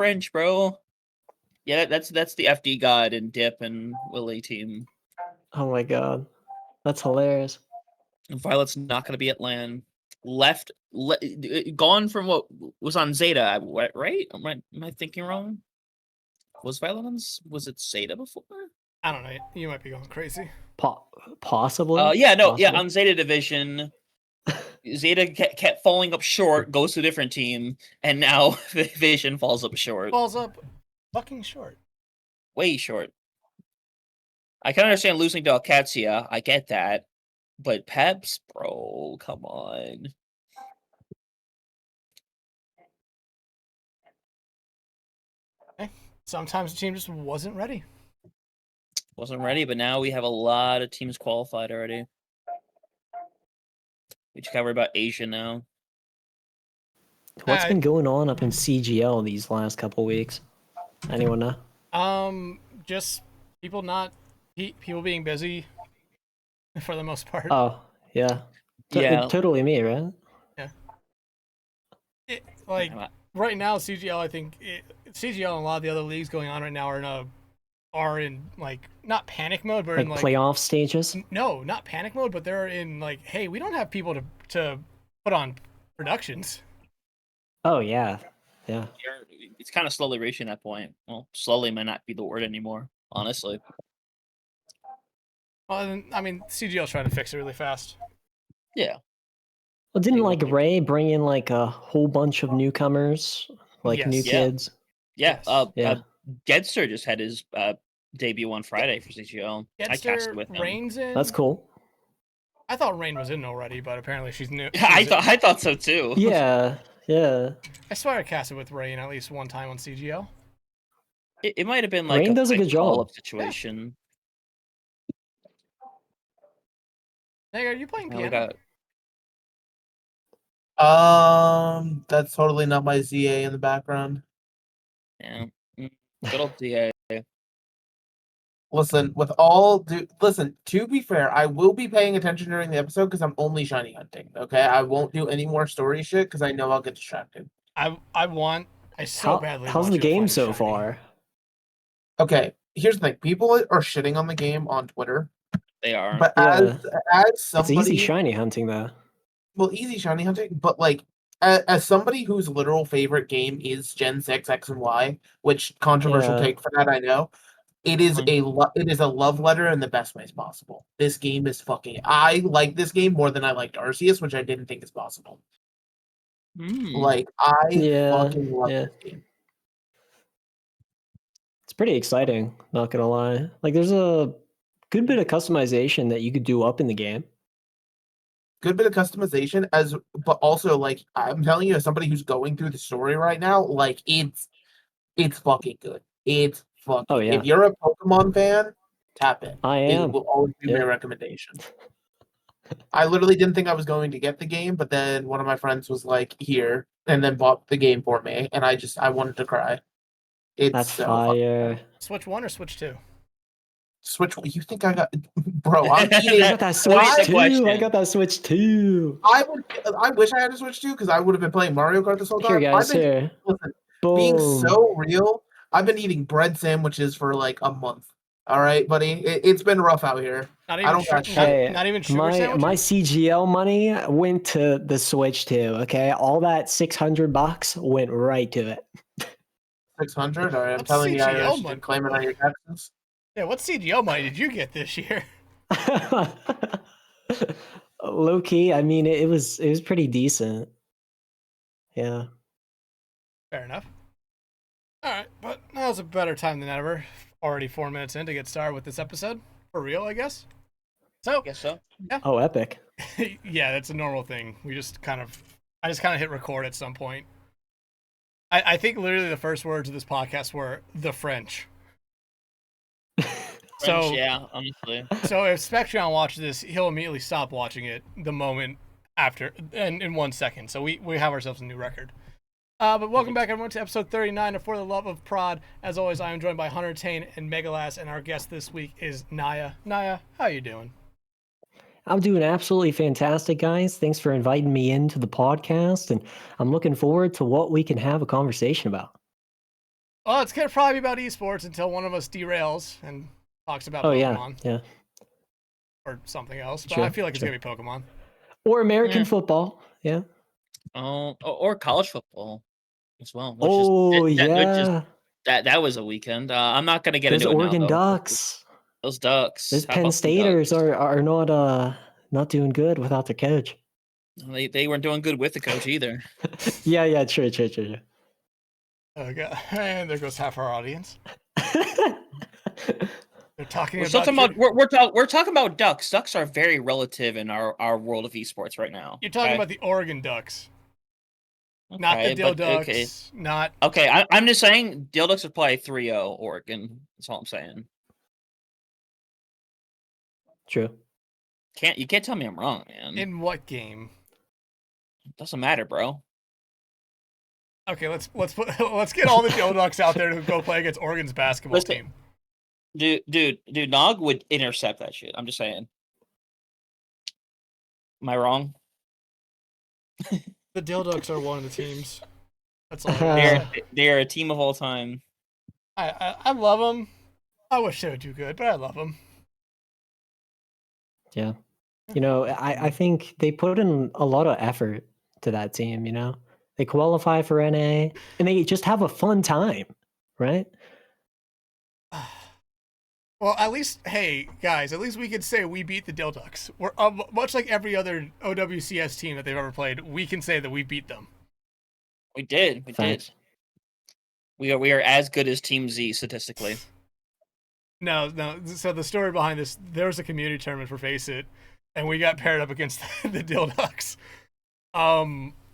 French, bro. Yeah, that's the FD God and Dip and Willie team. Oh my god, that's hilarious. Violet's not going to be at LAN. Gone from what was on Zeta, right? Am I thinking wrong? Was Violet on? Was it Zeta before? I don't know. You might be going crazy. Possibly. Yeah, no, Possibly. yeah, on Zeta Division. Zeta kept falling up short, goes to a different team, and now Vision falls up short. Falls up fucking short. Way short. I can understand losing to Alcatia. I get that. But Peps, bro, come on. Okay. Sometimes the team just wasn't ready. Wasn't ready, but now we have a lot of teams qualified already. We just covered about Asia now. What's been going on up in CGL these last couple weeks? Anyone know? Just people being busy for the most part. Oh, yeah. Yeah. Totally me, right? Yeah. Right now, CGL, I think CGL and a lot of the other leagues going on right now are in like not panic mode, but like in like playoff stages. No, not panic mode, but they're in like, hey, we don't have people to put on productions. Oh yeah, yeah. It's kind of slowly reaching that point. Well, slowly might not be the word anymore, honestly. Well, I mean, CGL's trying to fix it really fast. Yeah. Well, didn't like Ray bring in like a whole bunch of newcomers, like new kids? Yeah. Yes. Gedster just had his debut on Friday for CGL. I casted with him. Rain's in. That's cool. I thought Rain was in already, but apparently she's new. I thought so too. Yeah, yeah. I swear I casted with Rain at least one time on CGL. It might have been like Rain does a good job. Situation. Hey, are you playing piano? That's totally not my ZA in the background. Yeah. Good old ZA. Listen, to be fair, I will be paying attention during the episode because I'm only shiny hunting, okay? I won't do any more story shit because I know I'll get distracted. I so badly How's the game so far? Okay, here's the thing. People are shitting on the game on Twitter. They are. But as somebody... It's easy shiny hunting, though. Well, easy shiny hunting, but like, as somebody whose literal favorite game is Gen 6 X and Y, which controversial take for that, I know, it is a love letter in the best ways possible. This game is I like this game more than I liked Arceus, which I didn't think is possible. Like, I fucking love this game. It's pretty exciting, not gonna lie. Like, there's a good bit of customization that you could do up in the game. Good bit of customization, but also, like, I'm telling you, as somebody who's going through the story right now, like, it's fucking good. It's fucking. Oh, yeah. If you're a Pokemon fan, tap in. I am. It will always be my recommendation. I literally didn't think I was going to get the game, but then one of my friends was like, "Here," and then bought the game for me, and I wanted to cry. That's so fire. Fun. Switch 1 or Switch 2? Switch. You think I got, bro? I'm eating. I got that Switch 2. I got that Switch 2. I wish I had a Switch 2 because I would have been playing Mario Kart this whole time. Here, guys. Here. Listen, being so real, I've been eating bread sandwiches for like a month. All right, buddy. It's been rough out here. Not even sugar sandwiches? My CGL money went to the Switch 2. Okay, all that $600 went right to it. 600. All right, I'm telling you, I should claim it on your taxes. Yeah, what CGL money did you get this year? Low key, I mean, it was pretty decent. Yeah. Fair enough. All right, but now's a better time than ever. Already 4 minutes in to get started with this episode. For real, I guess. So. Guess so. Yeah. Oh, epic. Yeah, that's a normal thing. I just kind of hit record at some point. I think literally the first words of this podcast were the French. French, yeah, honestly. So if Spectron watches this, he'll immediately stop watching it the moment after, in 1 second. So we have ourselves a new record. But welcome back, everyone, to episode 39 of For the Love of Prod. As always, I am joined by Huntertain and Megalass, and our guest this week is Nyah. Nyah, how you doing? I'm doing absolutely fantastic, guys. Thanks for inviting me into the podcast, and I'm looking forward to what we can have a conversation about. Well, it's gonna probably be about esports until one of us derails and talks about Pokemon. Yeah. Or something else, but True, I feel like it's true. gonna be Pokemon. Or American Yeah. football. Yeah. Or college football as well. Yeah. That was a weekend. I'm not gonna get Those into it now Oregon though. Ducks. Those Ducks. Those How Penn about them Staters Ducks? are not doing good without their coach. They weren't doing good with the coach either. Yeah, true. Okay, and there goes half our audience. They're talking We're still about. talking about we're talking about Ducks. Ducks are very relative in our world of esports right now. You're talking about the Oregon Ducks, not the Okay, Dill but- Ducks. okay. Not Okay, I'm just saying Dill Ducks would play 3-0 Oregon. That's all I'm saying. True. You can't tell me I'm wrong, man. in what game? Doesn't matter, bro. Okay, let's get all the Dill Ducks out there to go play against Oregon's basketball Listen. team. Dude, Nog would intercept that shit. I'm just saying. Am I wrong? The Dill Ducks are one of the teams. That's all. They are a team of all time. I love them. I wish they would do good, but I love them. Yeah. You know, I think they put in a lot of effort to that team, you know? They qualify for NA and they just have a fun time, right? Well, at least, hey guys, at least we can say we beat the Dill Ducks. We're much like every other OWCS team that they've ever played. We can say that we beat them. We did. We Thanks. did. We are as good as Team Z statistically. No. So the story behind this, there was a community tournament for Face It, and we got paired up against the Dill Ducks.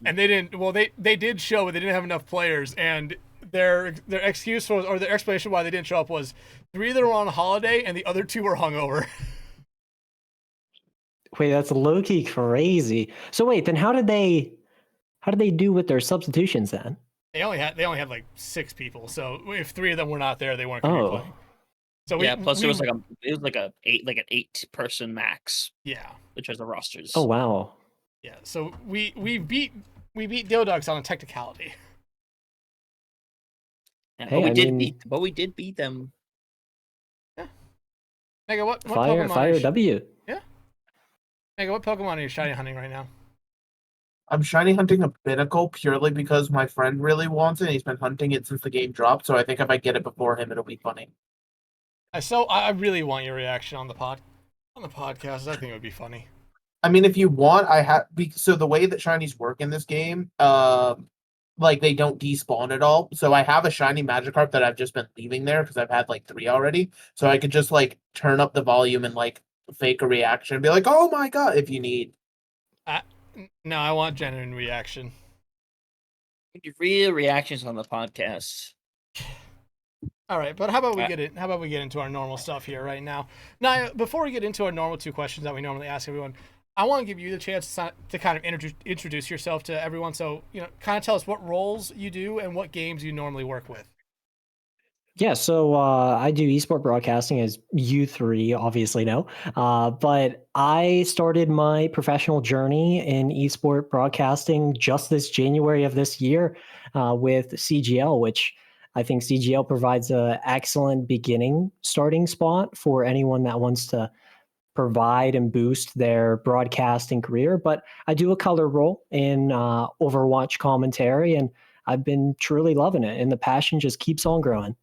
And they didn't. Well, they did show, but they didn't have enough players, and their excuse was, or their explanation why they didn't show up was 3 of them were on holiday and the other 2 were hungover. Wait, that's low-key crazy. So wait, then how did they do with their substitutions then? They only had like 6 people, so if 3 of them were not there, they weren't going to be playing. So Plus it was like an 8-person max. Yeah, which was the rosters. Oh wow. Yeah, so we beat Dill Ducks on a technicality. Yeah, Hey, but we did beat them. Yeah. Mega, what Fire Pokemon W. Yeah. Mega, what Pokemon are you shiny hunting right now? I'm shiny hunting a Binnacle purely because my friend really wants it. He's been hunting it since the game dropped, so I think if I get it before him, it'll be funny. So I really want your reaction on the podcast. I think it would be funny. I mean, if you want, so the way that shinies work in this game, like they don't despawn at all. So I have a shiny Magikarp that I've just been leaving there because I've had like 3 already. So I could just like turn up the volume and like fake a reaction and be like, "Oh my god!" if you need. No, I want genuine reaction. Real reactions on the podcast. All right, but how about we get into our normal stuff here right now? Now, before we get into our normal 2 questions that we normally ask everyone, I want to give you the chance to kind of introduce yourself to everyone. So, kind of tell us what roles you do and what games you normally work with. Yeah, so I do esport broadcasting, as you 3 obviously know. But I started my professional journey in esport broadcasting just this January of this year with CGL, which I think CGL provides an excellent starting spot for anyone that wants to provide and boost their broadcasting career. But I do a color role in Overwatch commentary, and I've been truly loving it, and the passion just keeps on growing.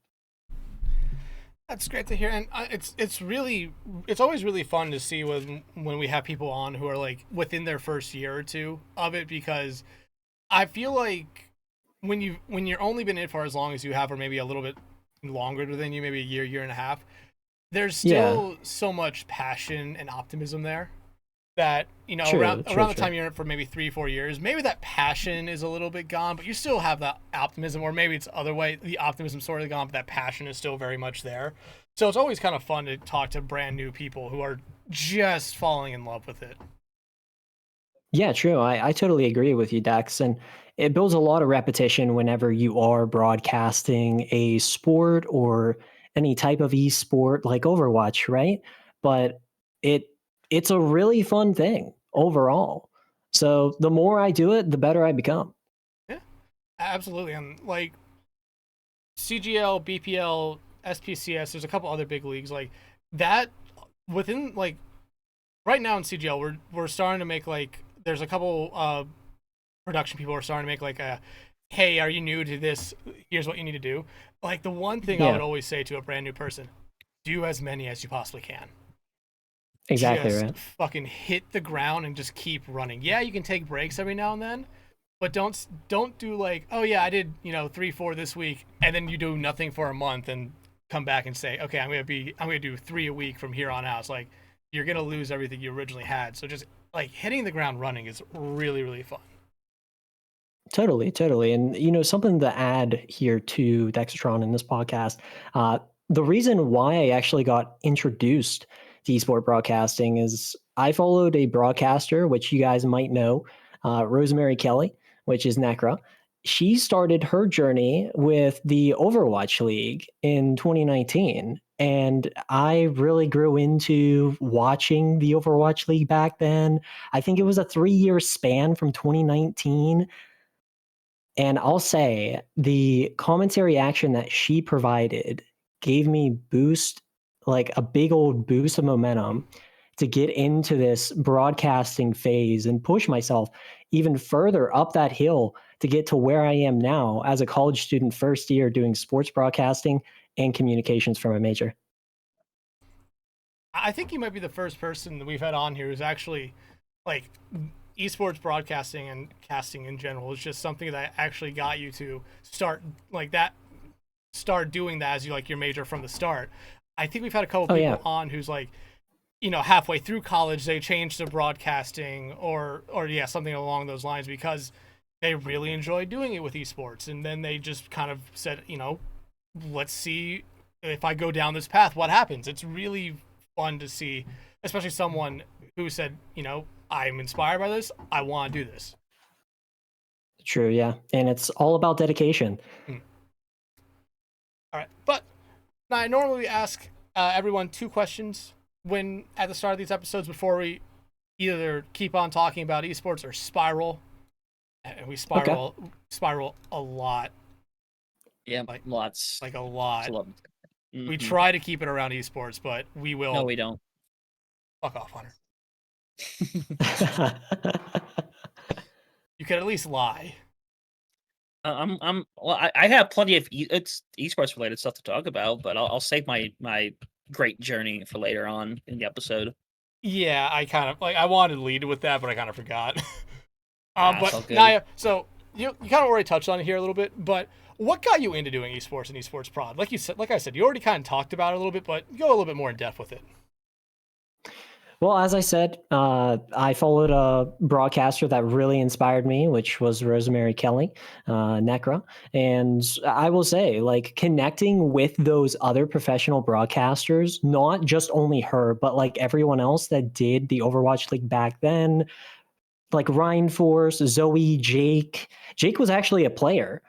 That's great to hear, and it's always really fun to see when we have people on who are like within their first year or 2 of it, because I feel like when you're only been in it for as long as you have, or maybe a little bit longer than you, maybe a year and a half, there's still so much passion and optimism there that around the time you're in it for maybe 3-4 years, maybe that passion is a little bit gone, but you still have that optimism, or maybe it's the other way, the optimism sort of gone, but that passion is still very much there. So it's always kind of fun to talk to brand new people who are just falling in love with it. Yeah, true. I totally agree with you, Dex. And it builds a lot of repetition whenever you are broadcasting a sport or any type of esport like Overwatch, right? But it's a really fun thing overall. So the more I do it, the better I become. Yeah, absolutely. And like, CGL, BPL, SPCS. There's a couple other big leagues like that. Within like right now in CGL, we're starting to make like there's a couple production people are starting to make like a, hey, are you new to this? Here's what you need to do. Like the one thing I would always say to a brand new person: do as many as you possibly can. Exactly just right. fucking hit the ground and just keep running. Yeah, you can take breaks every now and then, but don't do like, oh yeah, I did 3-4 this week, and then you do nothing for a month and come back and say, okay, I'm gonna do 3 a week from here on out. It's like you're gonna lose everything you originally had. So just like hitting the ground running is really, really fun. Totally. And something to add here to Dexatron in this podcast, the reason why I actually got introduced to esport broadcasting is I followed a broadcaster, which you guys might know, Rosemary Kelly, which is Necra. She started her journey with the Overwatch League in 2019. And I really grew into watching the Overwatch League back then. I think it was a 3-year span from 2019. And I'll say the commentary action that she provided gave me like a big old boost of momentum to get into this broadcasting phase and push myself even further up that hill to get to where I am now as a college student, first year doing sports broadcasting and communications from a major. I think you might be the first person that we've had on here who's actually like esports broadcasting and casting in general is just something that actually got you to start doing that as you like your major from the start. I think we've had a couple people on who's like, halfway through college they changed to broadcasting or yeah, something along those lines because they really enjoyed doing it with esports, and then they just kind of said, let's see if I go down this path, what happens. It's really fun to see, especially someone who said, I'm inspired by this, I want to do this. True, yeah. And it's all about dedication. All right. But I normally ask everyone 2 questions when at the start of these episodes before we either keep on talking about esports or spiral. And we spiral a lot. Yeah, like lots. Like a lot. Mm-hmm. We try to keep it around esports, but we will. No, we don't. Fuck off, Hunter. You could at least lie. I have plenty of it's esports related stuff to talk about, but I'll save my great journey for later on in the episode. Yeah, I kind of I wanted to lead with that, but I kind of forgot. But Nyah, so you kind of already touched on it here a little bit, but what got you into doing esports and esports prod? Like I said, you already kind of talked about it a little bit, but go a little bit more in depth with it. Well, as I said, I followed a broadcaster that really inspired me, which was Rosemary Kelly, Necra. And I will say, like, connecting with those other professional broadcasters, not just only her, but like everyone else that did the Overwatch League back then, like Ryan Force, Zoe, Jake. Jake was actually a player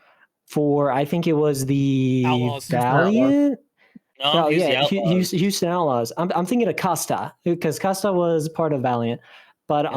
for, I think it was the Outlaws. Valiant. No, Houston Outlaws. I'm thinking of Costa because Costa was part of Valiant, but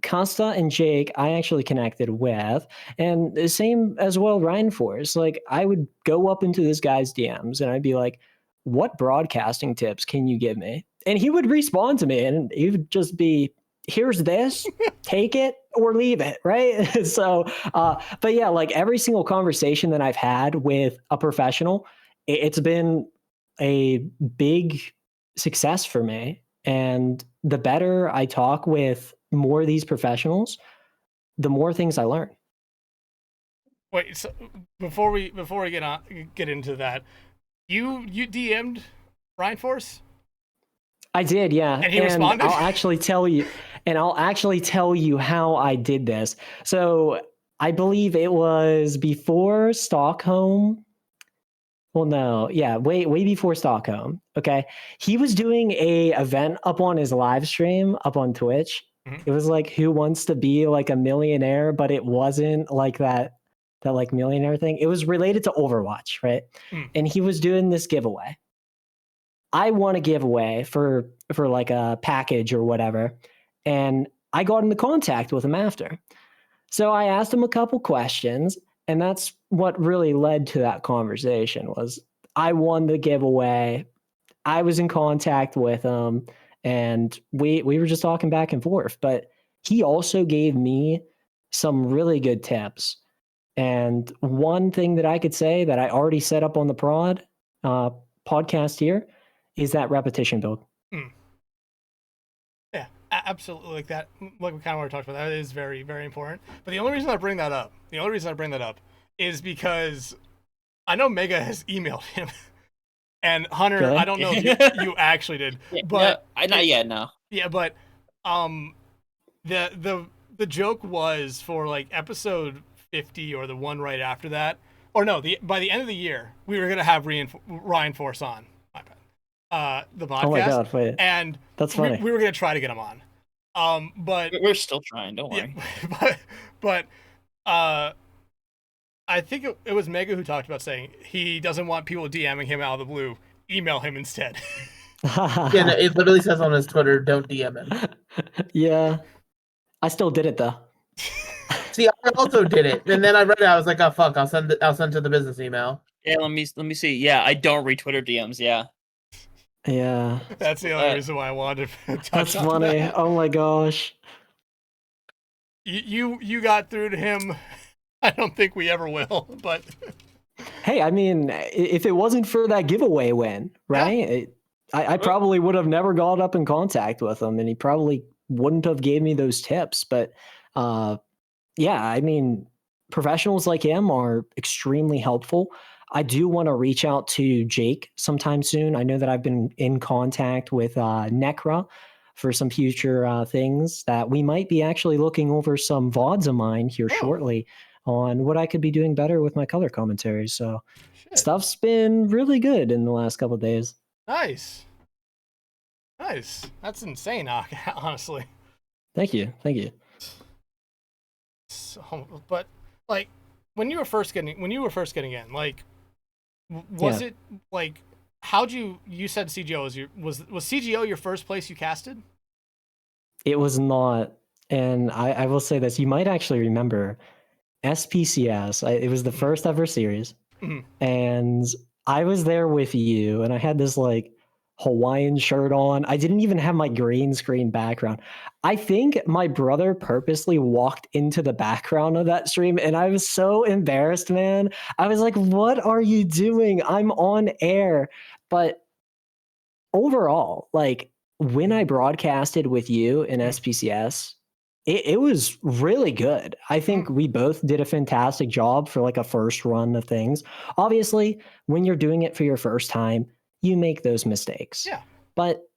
Costa and Jake I actually connected with, and the same as well Ryan Force. Like I would go up into this guy's DMs and I'd be like, "What broadcasting tips can you give me?" And he would respond to me, and he would just be, "Here's this, take it or leave it," right? So, but yeah, like every single conversation that I've had with a professional, it's been a big success for me. And the better I talk with more of these professionals, the more things I learn. Wait, so before we get into that, you DM'd Ryan Force? I did, yeah. And he responded? I'll actually tell you how I did this. So I believe it was before Stockholm. Well, no, yeah, way before Stockholm. Okay, he was doing a event up on his live stream up on Twitch. Mm-hmm. It was like Who Wants to Be Like a Millionaire, but it wasn't like that like millionaire thing. It was related to Overwatch, right? And he was doing this giveaway. I won a giveaway for like a package or whatever, and I got into contact with him after. So I asked him a couple questions, And that's what really led to that conversation was I won the giveaway. I was in contact with him and we were just talking back and forth. But he also gave me some really good tips. And one thing that I could say that I already set up on the podcast here is that repetition build. Yeah, absolutely. Like that, like we kind of already talked about, that is very, very important. But the only reason I bring that up is because I know Mega has emailed him. And Hunter, Really? I don't know if you actually did, but no, not yet. No. Yeah, but the joke was for like episode 50 or the one right after that, or no, by the end of the year we were gonna have Ryan Force on. My bad. The podcast. Oh my god! Wait, and that's funny. We were gonna try to get him on. But we're still trying. Don't worry. Yeah, but I think it was Mega who talked about saying he doesn't want people DMing him out of the blue. Email him instead. Yeah, no, it literally says on his Twitter, "Don't DM him." Yeah, I still did it though. See, I also did it, and then I read it. I was like, "Oh fuck! I'll send to the business email." Yeah, let me see. Yeah, I don't read Twitter DMs. Yeah. Yeah. That's the only reason why I wanted to touch That's on funny. that. Oh my gosh. You got through to him. I don't think we ever will, but hey, I mean, if it wasn't for that giveaway win, right? Yeah. I probably would have never got up in contact with him, and he probably wouldn't have gave me those tips. But yeah, I mean, professionals like him are extremely helpful. I do want to reach out to Jake sometime soon. I know that I've been in contact with Necra for some future things that we might be actually looking over some VODs of mine here shortly on what I could be doing better with my color commentary. So stuff's been really good in the last couple of days. Nice. That's insane, honestly. Thank you. So, but like when you were first getting in, like was it like how'd you said CGO was CGO your first place you casted? It was not, and I will say this, you might actually remember SPCS. It was the first ever series, and I was there with you, and I had this like Hawaiian shirt on. I didn't even have my green screen background. I think my brother purposely walked into the background of that stream, and I was so embarrassed, man. I was like, what are you doing? I'm on air. But overall, like when I broadcasted with you in SPCS, it was really good. I think we both did a fantastic job for like a first run of things. Obviously, when you're doing it for your first time, you make those mistakes. Yeah. But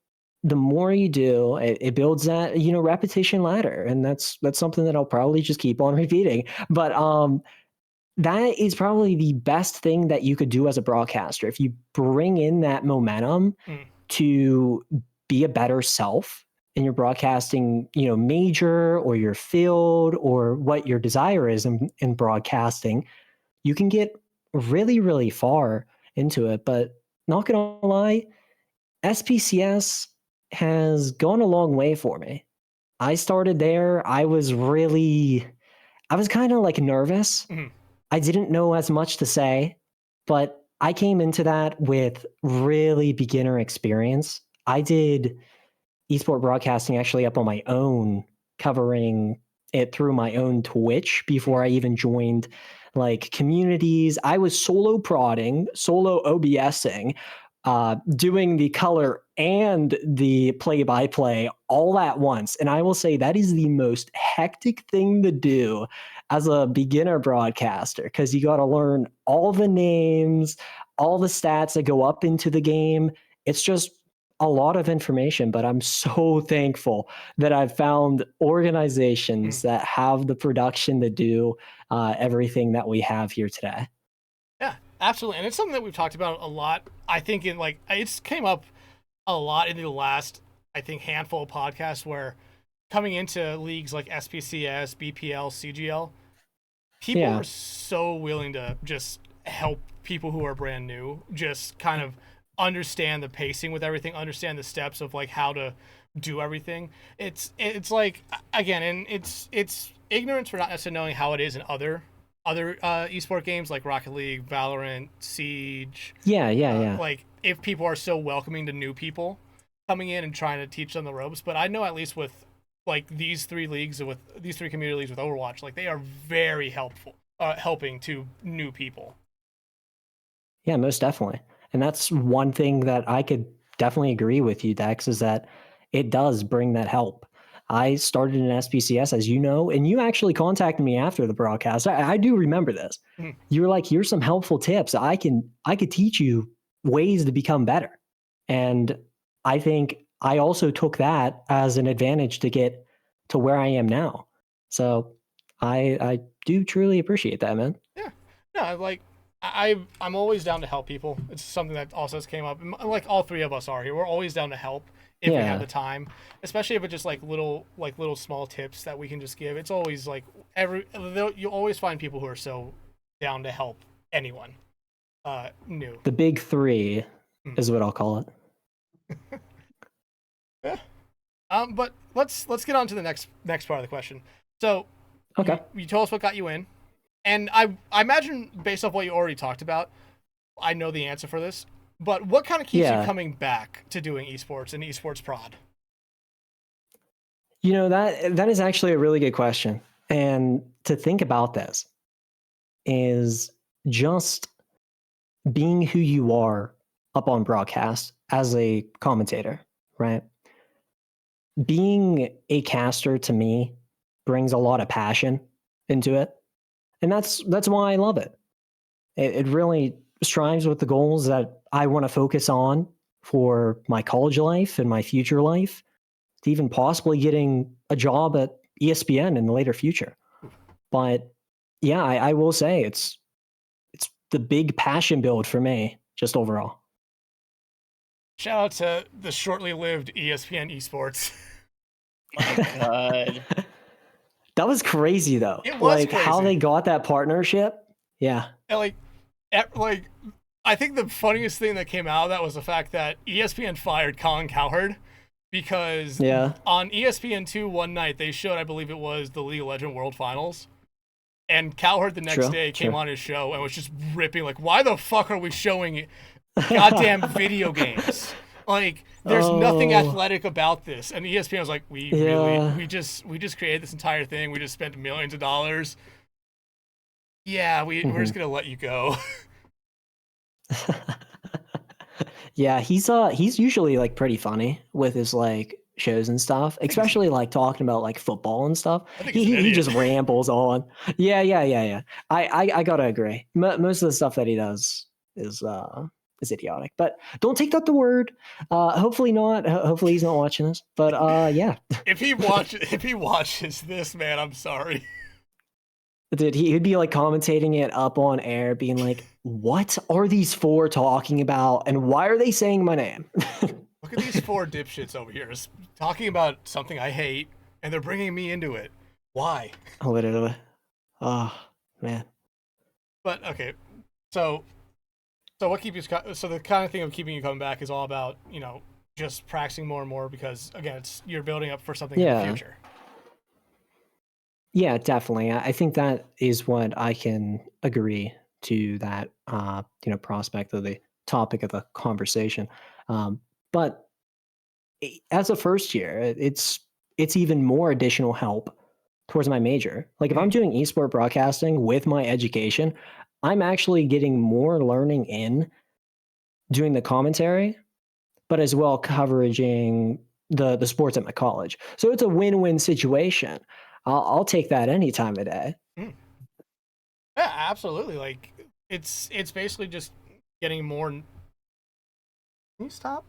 the more you do, it builds that, repetition ladder. And that's something that I'll probably just keep on repeating. But that is probably the best thing that you could do as a broadcaster. If you bring in that momentum to be a better self in your broadcasting, major or your field or what your desire is in broadcasting, you can get really, really far into it. But not gonna lie, SPCS has gone a long way for me. I started there. I was kind of like nervous. I didn't know as much to say, but I came into that with really beginner experience. I did esport broadcasting actually up on my own, covering it through my own Twitch before I even joined like communities. I was solo prodding, solo OBSing, doing the color and the play-by-play all at once. And I will say that is the most hectic thing to do as a beginner broadcaster, because you got to learn all the names, all the stats that go up into the game. It's just a lot of information, but I'm so thankful that I've found organizations that have the production to do everything that we have here today. Yeah, absolutely. And it's something that we've talked about a lot. I think it's came up a lot in the last, I think, handful of podcasts where coming into leagues like SPCS, BPL, CGL, people are so willing to just help people who are brand new, just kind of understand the pacing with everything, understand the steps of like how to do everything. It's like, again, and it's ignorance for not necessarily knowing how it is in other other esport games like Rocket League, Valorant, Siege. Yeah. Like if people are so welcoming to new people coming in and trying to teach them the ropes. But I know at least with like these 3 leagues, with these 3 community leagues with Overwatch, like they are very helpful, helping to new people. Yeah, most definitely. And that's one thing that I could definitely agree with you, Dex, is that it does bring that help. I started in SPCS, as you know, and you actually contacted me after the broadcast. I do remember this. You were like, here's some helpful tips. I could teach you ways to become better. And I think I also took that as an advantage to get to where I am now. So I do truly appreciate that, man. Yeah. No, like I'm always down to help people. It's something that also has came up. Like all 3 of us are here. We're always down to help if we have the time, especially if it's just like little small tips that we can just give. It's always like you always find people who are so down to help anyone new. The big 3 is what I'll call it. Yeah. But let's get on to the next part of the question. So, okay, you told us what got you in, and I imagine based off what you already talked about, I know the answer for this. But what kind of keeps you coming back to doing esports and esports prod? You know, that is actually a really good question. And to think about this is just being who you are up on broadcast as a commentator, right? Being a caster to me brings a lot of passion into it. And that's why I love it. It really strives with the goals that I want to focus on for my college life and my future life, to even possibly getting a job at ESPN in the later future. But yeah, I will say it's the big passion build for me, just overall. Shout out to the shortly lived ESPN esports. My God. That was crazy though. It was like crazy. How they got that partnership. Yeah. And like I think the funniest thing that came out of that was the fact that ESPN fired Colin Cowherd because on ESPN2 one night they showed, I believe it was the League of Legends World Finals, and Cowherd the next day came on his show and was just ripping like, why the fuck are we showing goddamn video games? Like, there's nothing athletic about this. And ESPN was like, we just created this entire thing. We just spent millions of dollars. Yeah, we're just gonna let you go. Yeah, he's usually like pretty funny with his like shows and stuff, especially like talking about like football and stuff. He just rambles on. Yeah. I gotta agree. Most of the stuff that he does is idiotic, but don't take that the word. Hopefully not. Hopefully he's not watching this. But yeah. If he watches this, man, I'm sorry. Dude, he'd be like commentating it up on air, being like, "What are these 4 talking about, and why are they saying my name?" Look at these 4 dipshits over here talking about something I hate, and they're bringing me into it. Why? Literally. Oh man. But okay, so what keeps you? So the kind of thing of keeping you coming back is all about, you know, just practicing more and more because again, you're building up for something in the future. Yeah, definitely. I think that is what I can agree to, that prospect of the topic of the conversation. But as a first year, it's even more additional help towards my major. Like if I'm doing esport broadcasting with my education, I'm actually getting more learning in doing the commentary, but as well covering the sports at my college. So it's a win-win situation. I'll take that any time of day. Yeah, absolutely. Like it's basically just getting more. Can you stop?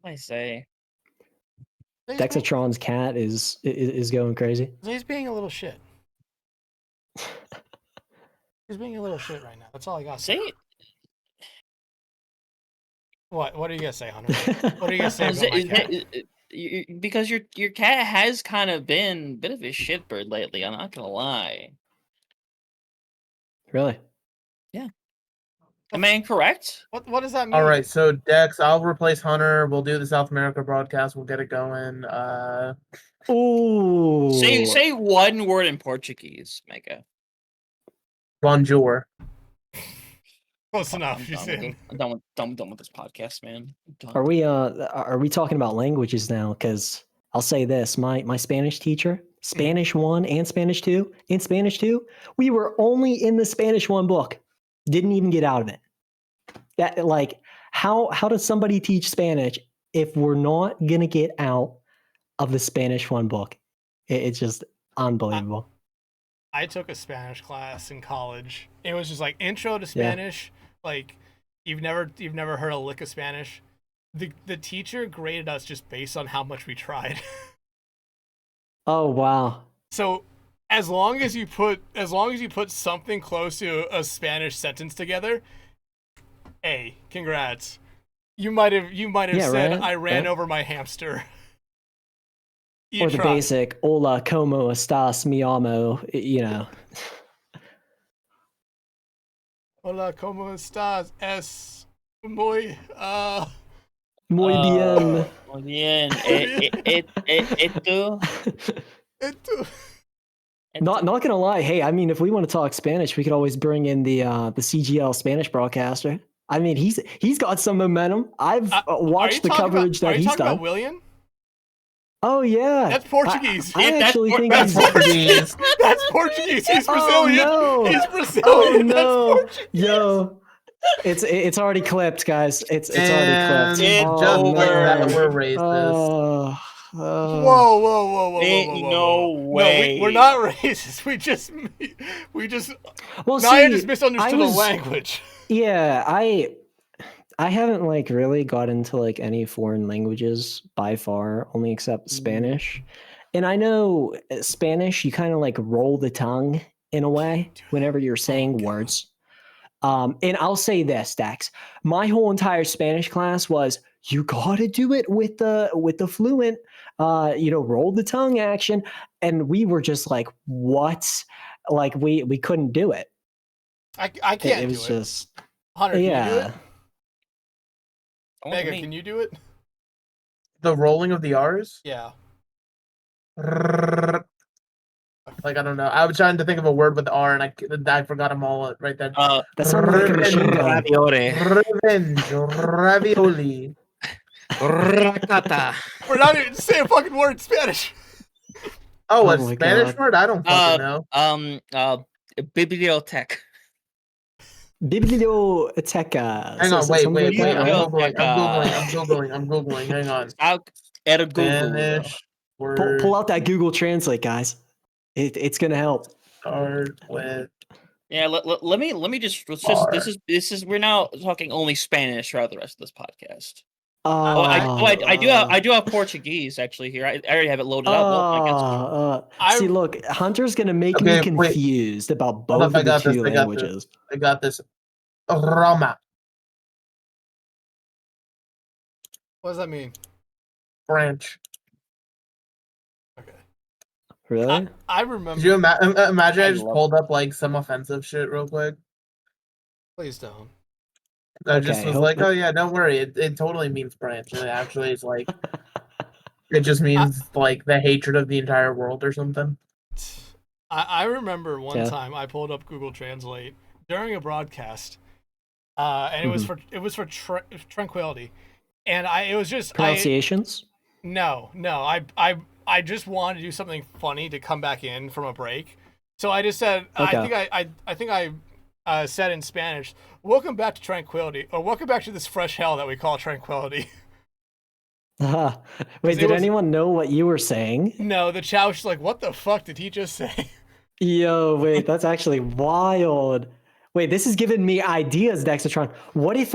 I say. Dexatron's cat is going crazy. He's being a little shit. He's being a little shit right now. That's all I got to say. What are you gonna say, Hunter? What are you gonna say about my cat? Because your cat has kind of been a bit of a shitbird lately. I'm not gonna lie. Really? Yeah. Am I incorrect? What does that mean? All right, so Dex, I'll replace Hunter. We'll do the South America broadcast. We'll get it going. Ooh. Say one word in Portuguese, Mega. Bonjour. Close enough. She's in. I'm done with this podcast, man. Are we talking about languages now? Because I'll say this: my Spanish teacher, Spanish 1 and Spanish 2, in Spanish 2, we were only in the Spanish 1 book. Didn't even get out of it. That like how does somebody teach Spanish if we're not gonna get out of the Spanish 1 book? It's just unbelievable. I took a Spanish class in college. It was just like intro to Spanish. Like you've never heard a lick of Spanish. The teacher graded us just based on how much we tried. Oh wow. So as long as you put something close to a Spanish sentence together, hey, congrats. You might have said right? I ran over my hamster. Or the basic "Hola, cómo estás, mi amo," you know. Hola, cómo estás? Es muy Muy bien. Muy bien. ¿Tú? Not gonna lie. Hey, I mean, if we want to talk Spanish, we could always bring in the CGL Spanish broadcaster. I mean, he's got some momentum. I've watched the coverage that he's done. About William? Oh yeah, that's Portuguese. I actually think that's Portuguese. That's Portuguese. He's Brazilian. Oh, no. He's Brazilian. Oh no, yo, it's already clipped, guys. It's already clipped. Just like that, we're racist. Whoa. No way. No, we're not racist. We just well, Nyah just misunderstood the language. Yeah, I haven't like really got into like any foreign languages by far, only except Spanish. And I know Spanish, you kind of like roll the tongue in a way whenever you're saying words. And I'll say this, Dax, my whole entire Spanish class was you gotta do it with the fluent, roll the tongue action. And we were just like, what? Like we couldn't do it. I can't. It was do it. just Hunter, can you do it? Mega, can you do it? The rolling of the R's? Yeah. Like, I don't know. I was trying to think of a word with R, and I forgot them all right then. That sounded like a machine gun. Revenge, ravioli. Rakata. We're not even saying a fucking word in Spanish. Oh, Oh a my Spanish God. word? I don't fucking know. Bibliotech. Biblioteca. Hang on, wait. Like that, right? I'm Googling. Hang on. Out at a Google. Spanish word. Pull out that Google Translate, guys. It's gonna help. Start with. Yeah, let me just this is we're now talking only Spanish throughout the rest of this podcast. I do have Portuguese actually here. I already have it loaded up. See, look, Hunter's gonna make me confused about both of the two languages. I got this. Roma. What does that mean? French. Okay. Really? I remember. Could you imagine I just pulled up like some offensive shit real quick? Please don't. I just was like, oh yeah, don't worry. It totally means French. And it actually is like, it just means like the hatred of the entire world or something. I remember one time I pulled up Google Translate during a broadcast, and it was for Tranquility, and it was just pronunciations. No, I just wanted to do something funny to come back in from a break, so I just said I think I said in Spanish, "Welcome back to Tranquility," or "Welcome back to this fresh hell that we call Tranquility." Wait, did anyone know what you were saying? No, the chat was just like, "What the fuck did he just say?" Yo, wait, that's actually wild. Wait, this is giving me ideas, Dexatron. What if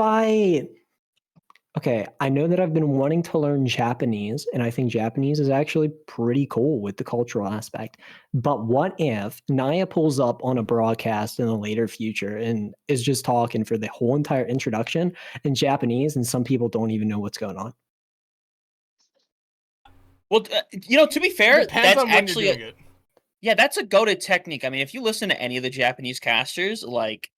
Okay, I know that I've been wanting to learn Japanese, and I think Japanese is actually pretty cool with the cultural aspect. But what if Nyah pulls up on a broadcast in the later future and is just talking for the whole entire introduction in Japanese, and some people don't even know what's going on? Well, to be fair, that's actually that's a go-to technique. I mean, if you listen to any of the Japanese casters, like,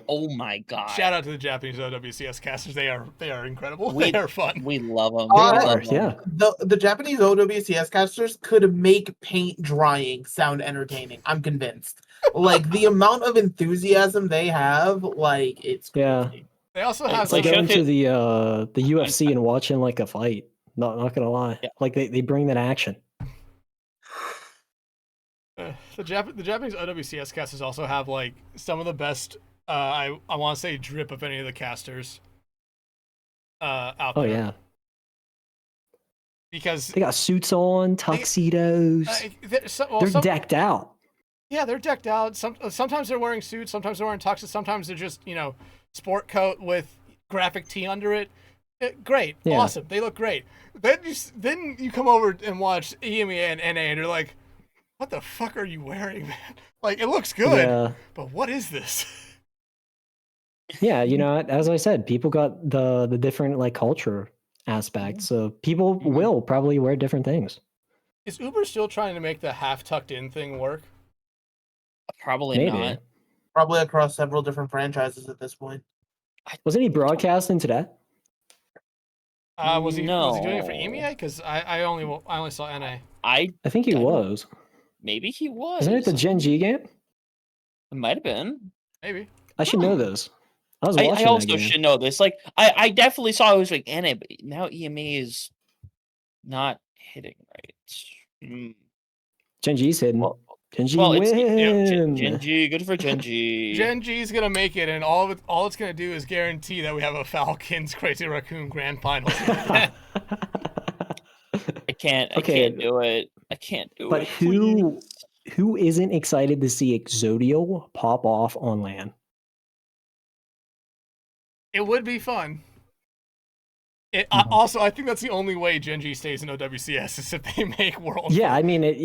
oh my god! Shout out to the Japanese OWCS casters. They are incredible. They are fun. We love them. The Japanese OWCS casters could make paint drying sound entertaining. I'm convinced. Like the amount of enthusiasm they have, like it's crazy. Yeah. They also have It's like going to the UFC and watching like a fight. Not gonna lie. Yeah. Like they bring that action. the Japanese OWCS casters also have like some of the best. I want to say drip of any of the casters. Out there. Oh yeah. Because They got suits on, tuxedos. They're decked out. Yeah, they're decked out. Sometimes they're wearing suits, sometimes they're wearing tuxes, sometimes they're just, sport coat with graphic tee under it. Great. Yeah. Awesome. They look great. Then you come over and watch EMEA and NA and you're like, what the fuck are you wearing, man? Like, it looks good, but what is this? Yeah, as I said, people got the different like culture aspect, so people will probably wear different things. Is Uber still trying to make the half tucked in thing work? Probably Maybe. not. Probably across several different franchises at this point. Wasn't he broadcasting today? Was he doing it for EMEA? Because I only saw NA. I think he was. Maybe he was. Isn't it the Gen G game? It might have been. Maybe. I should know this. I was watching. I also should know this. Like, I definitely saw it was like NA, but now EMA is not hitting right. Gen G's hitting. Gen G win. Gen G, good for Gen G. Gen G's gonna make it, and all it's gonna do is guarantee that we have a Falcons Crazy Raccoon Grand Finals. I can't do it. I can't do but it. But who isn't excited to see Exodio pop off on LAN? It would be fun. Also, I think that's the only way Gen G stays in OWCS is if they make World. Yeah, I mean, that's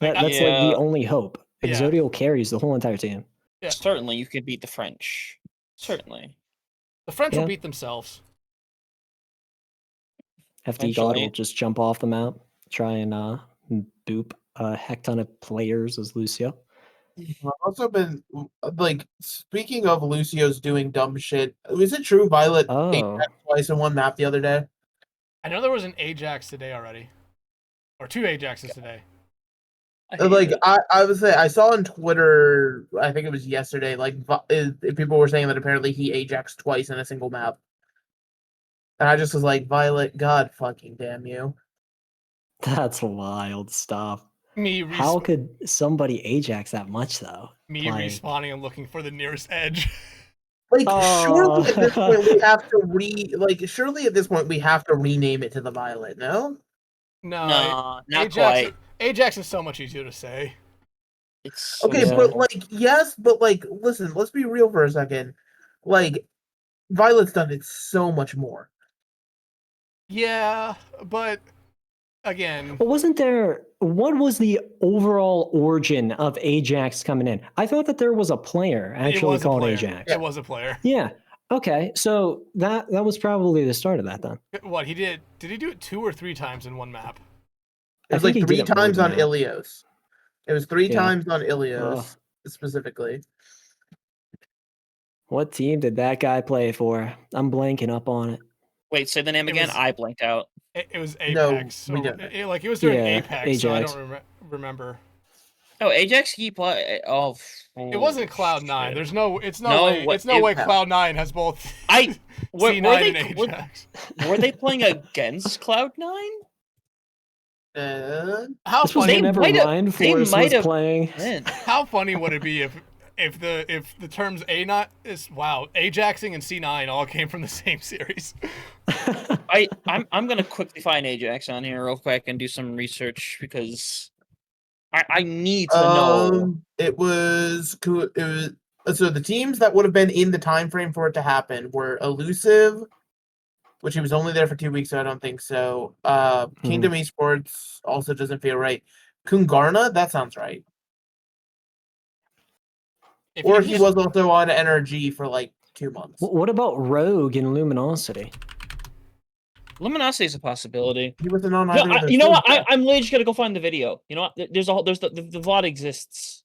like the only hope. Exodio carries the whole entire team. Yeah. Certainly, you could beat the French. Certainly. The French will beat themselves. FD God will just jump off the map, try and boop a heck ton of players as Lucio. I've also been, like, speaking of Lucio's doing dumb shit, is it true Violet Ajax twice in one map the other day? I know there was an Ajax today already. Or 2 Ajaxes today. Like, I would say, I saw on Twitter, I think it was yesterday, like, people were saying that apparently he Ajax twice in a single map. And I just was like, Violet, God fucking damn you. That's wild stuff. How could somebody Ajax that much, though? Respawning and looking for the nearest edge. Like, surely at this point we have to surely at this point we have to rename it to the Violet, no? No, not Ajax, quite. Ajax is so much easier to say. It's okay, but like, yes, but like, listen, let's be real for a second. Like, Violet's done it so much more. Yeah, but again, what was the overall origin of Ajax coming in? I thought that there was a player actually called Ajax. It was a player. Yeah. Okay, so that was probably the start of that then. What he did he do it 2 or 3 times in one map? It was like 3 times on Ilios. It was 3 times on Ilios specifically. What team did that guy play for? I'm blanking up on it. Wait, say the name again. I blanked out. It was Apex. No, it was during Apex, so I don't remember. Oh, Ajax he play. Oh, it wasn't Cloud9. There's no. It's no way. It's no way Cloud9 has both. C9 and Ajax. Were they playing against Cloud9? How funny! They might have playing. How funny would it be if the terms A9 is Ajaxing and C9 all came from the same series? I'm gonna quickly find Ajax on here real quick and do some research because I need to know. It was so the teams that would have been in the time frame for it to happen were Elusive, which he was only there for 2 weeks, so I don't think so. Kingdom Esports also doesn't feel right. Kungarna, that sounds right. Or he was also on NRG for like 2 months. What about Rogue and Luminosity? Luminosity is a possibility. He was on. You know what? I'm literally just gonna go find the video. You know what? There's the VOD exists.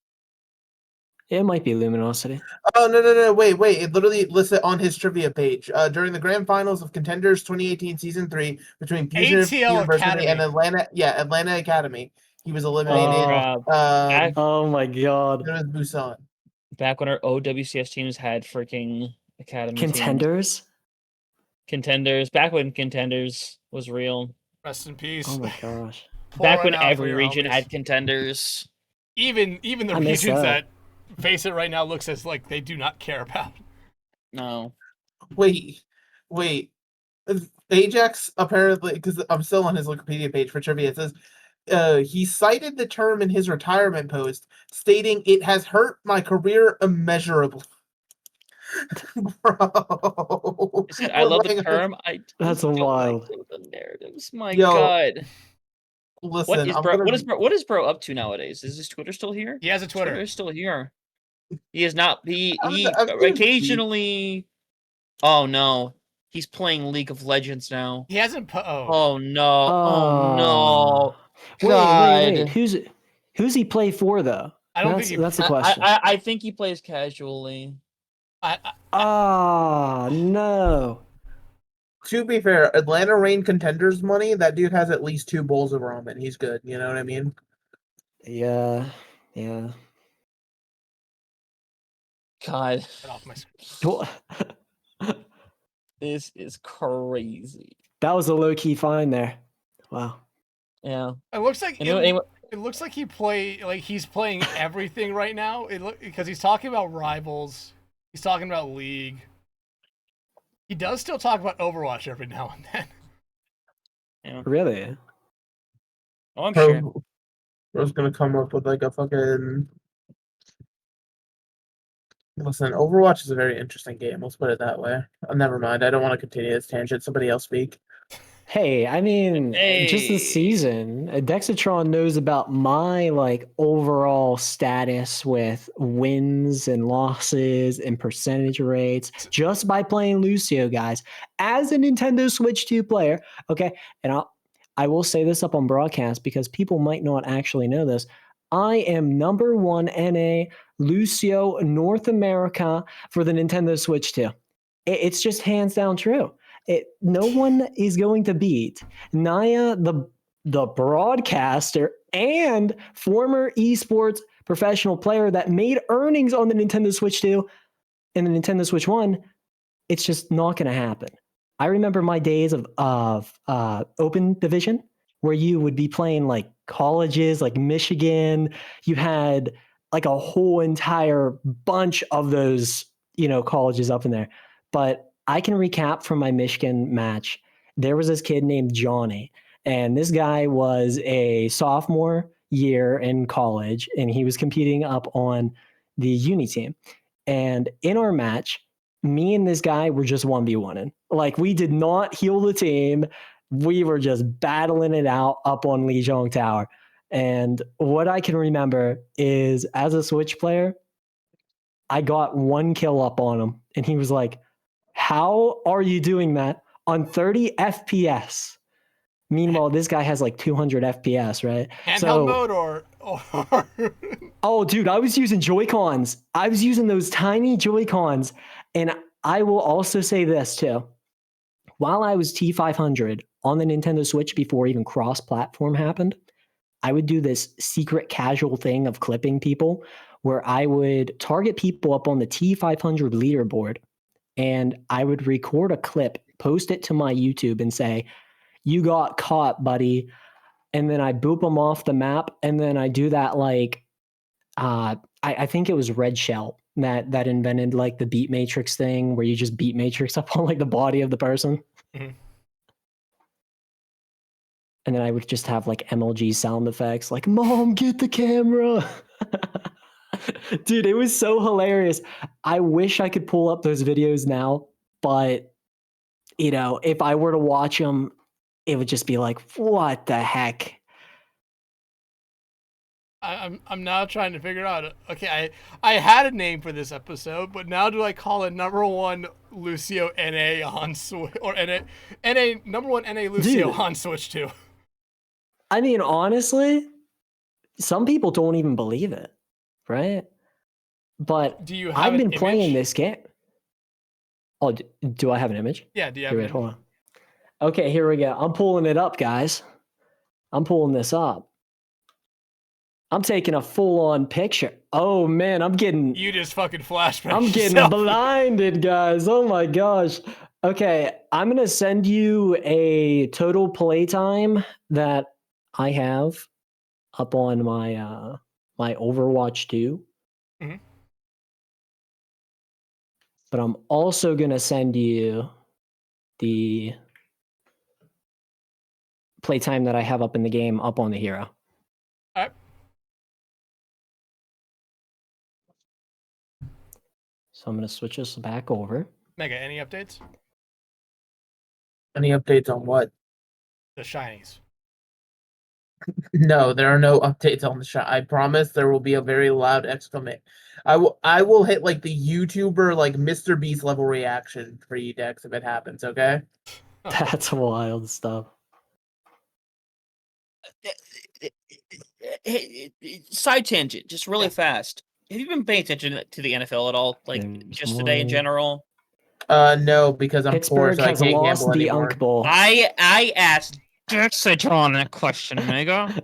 It might be Luminosity. Oh no! Wait! It literally lists it on his trivia page. During the grand finals of Contenders 2018 Season 3 between Fusion University and Atlanta Academy, He was eliminated. Oh my god. It was Busan. Back when our OWCS teams had freaking academy Contenders? teams. Contenders. Back when Contenders was real. Rest in peace. Oh my gosh. Back when every region had Contenders. Even the regions that face it right now looks as like they do not care about. No. Wait. Ajax apparently, because I'm still on his Wikipedia page for trivia, it says he cited the term in his retirement post, stating it has hurt my career immeasurably. Bro, I love the term. That's wild. Like the narratives. My God. Listen, what is bro up to nowadays? Is his Twitter still here? He has a Twitter. Twitter's still here. He is not. He occasionally. Oh no, he's playing League of Legends now. He hasn't. Oh no! Oh no! Wait. Who's he play for though? I don't think that's the question. I think he plays casually. No. To be fair, Atlanta Reign Contenders money, that dude has at least 2 bowls of ramen. He's good. You know what I mean? Yeah. God. Get off my screen. This is crazy. That was a low-key find there. Wow. Yeah. It looks like Anyway. It looks like he's playing everything right now. Because he's talking about Rivals. He's talking about League. He does still talk about Overwatch every now and then. Yeah. Really? Oh, I'm sure. I was gonna come up with like a fucking. Listen, Overwatch is a very interesting game. Let's put it that way. Never mind. I don't want to continue this tangent. Somebody else speak. Hey, I mean, just this season, Dexatron knows about my overall status with wins and losses and percentage rates just by playing Lucio, guys. As a Nintendo Switch 2 player, okay, and I will say this up on broadcast because people might not actually know this. I am number 1 NA Lucio North America for the Nintendo Switch 2. It's just hands down true. No one is going to beat Nyah, the broadcaster and former esports professional player that made earnings on the Nintendo Switch 2 and the Nintendo Switch 1. It's just not going to happen. I remember my days of open division where you would be playing colleges like Michigan. You had a whole entire bunch of those, colleges up in there. But I can recap from my Michigan match. There was this kid named Johnny, and this guy was a sophomore year in college, and he was competing up on the uni team. And in our match, me and this guy were just 1v1ing. We did not heal the team. We were just battling it out up on Lijiang Tower. And what I can remember is, as a Switch player, I got 1 kill up on him, and he was like, "How are you doing that on 30 FPS?" Meanwhile, this guy has 200 FPS, right? Handheld mode or... Oh, dude, I was using Joy-Cons. I was using those tiny Joy-Cons. And I will also say this, too. While I was T500 on the Nintendo Switch before even cross-platform happened, I would do this secret casual thing of clipping people where I would target people up on the T500 leaderboard, and I would record a clip, post it to my YouTube, and say, "You got caught, buddy." And then I boop them off the map, and then I do that I think it was Red Shell that invented the beat matrix thing where you just beat matrix up on the body of the person. Mm-hmm. And then I would just have MLG sound effects "Mom, get the camera." Dude, it was so hilarious. I wish I could pull up those videos now, but if I were to watch them, it would just be what the heck? I'm now trying to figure out. Okay, I had a name for this episode, but now do I call it number 1 Lucio NA on Switch or NA number 1 NA Lucio on Switch 2? I mean, honestly, some people don't even believe it, right? But I've been playing this game. Oh, do I have an image? Yeah, do you have an image? Hold on. Okay, here we go. I'm pulling it up, guys. I'm pulling this up. I'm taking a full-on picture. Oh man, I'm getting. You just fucking flashback. I'm getting blinded, guys. Oh my gosh. Okay, I'm gonna send you a total playtime that I have up on my my Overwatch 2. Mhm. But I'm also gonna send you the playtime that I have up in the game up on the hero. All right. So I'm gonna switch this back over. Mega, any updates? Any updates on what? The shinies. No, there are no updates on the shot. I promise there will be a very loud exclamation. I will hit like the YouTuber like Mr. Beast level reaction for you, Dex, if it happens, okay? That's wild stuff. Side tangent, just really fast. Have you been paying attention to the NFL at all? Like just today in general? No, because I'm poor, Pittsburgh so I has can't lost gamble the anymore. Unk Bowl. I asked Dexatron that question, Mega.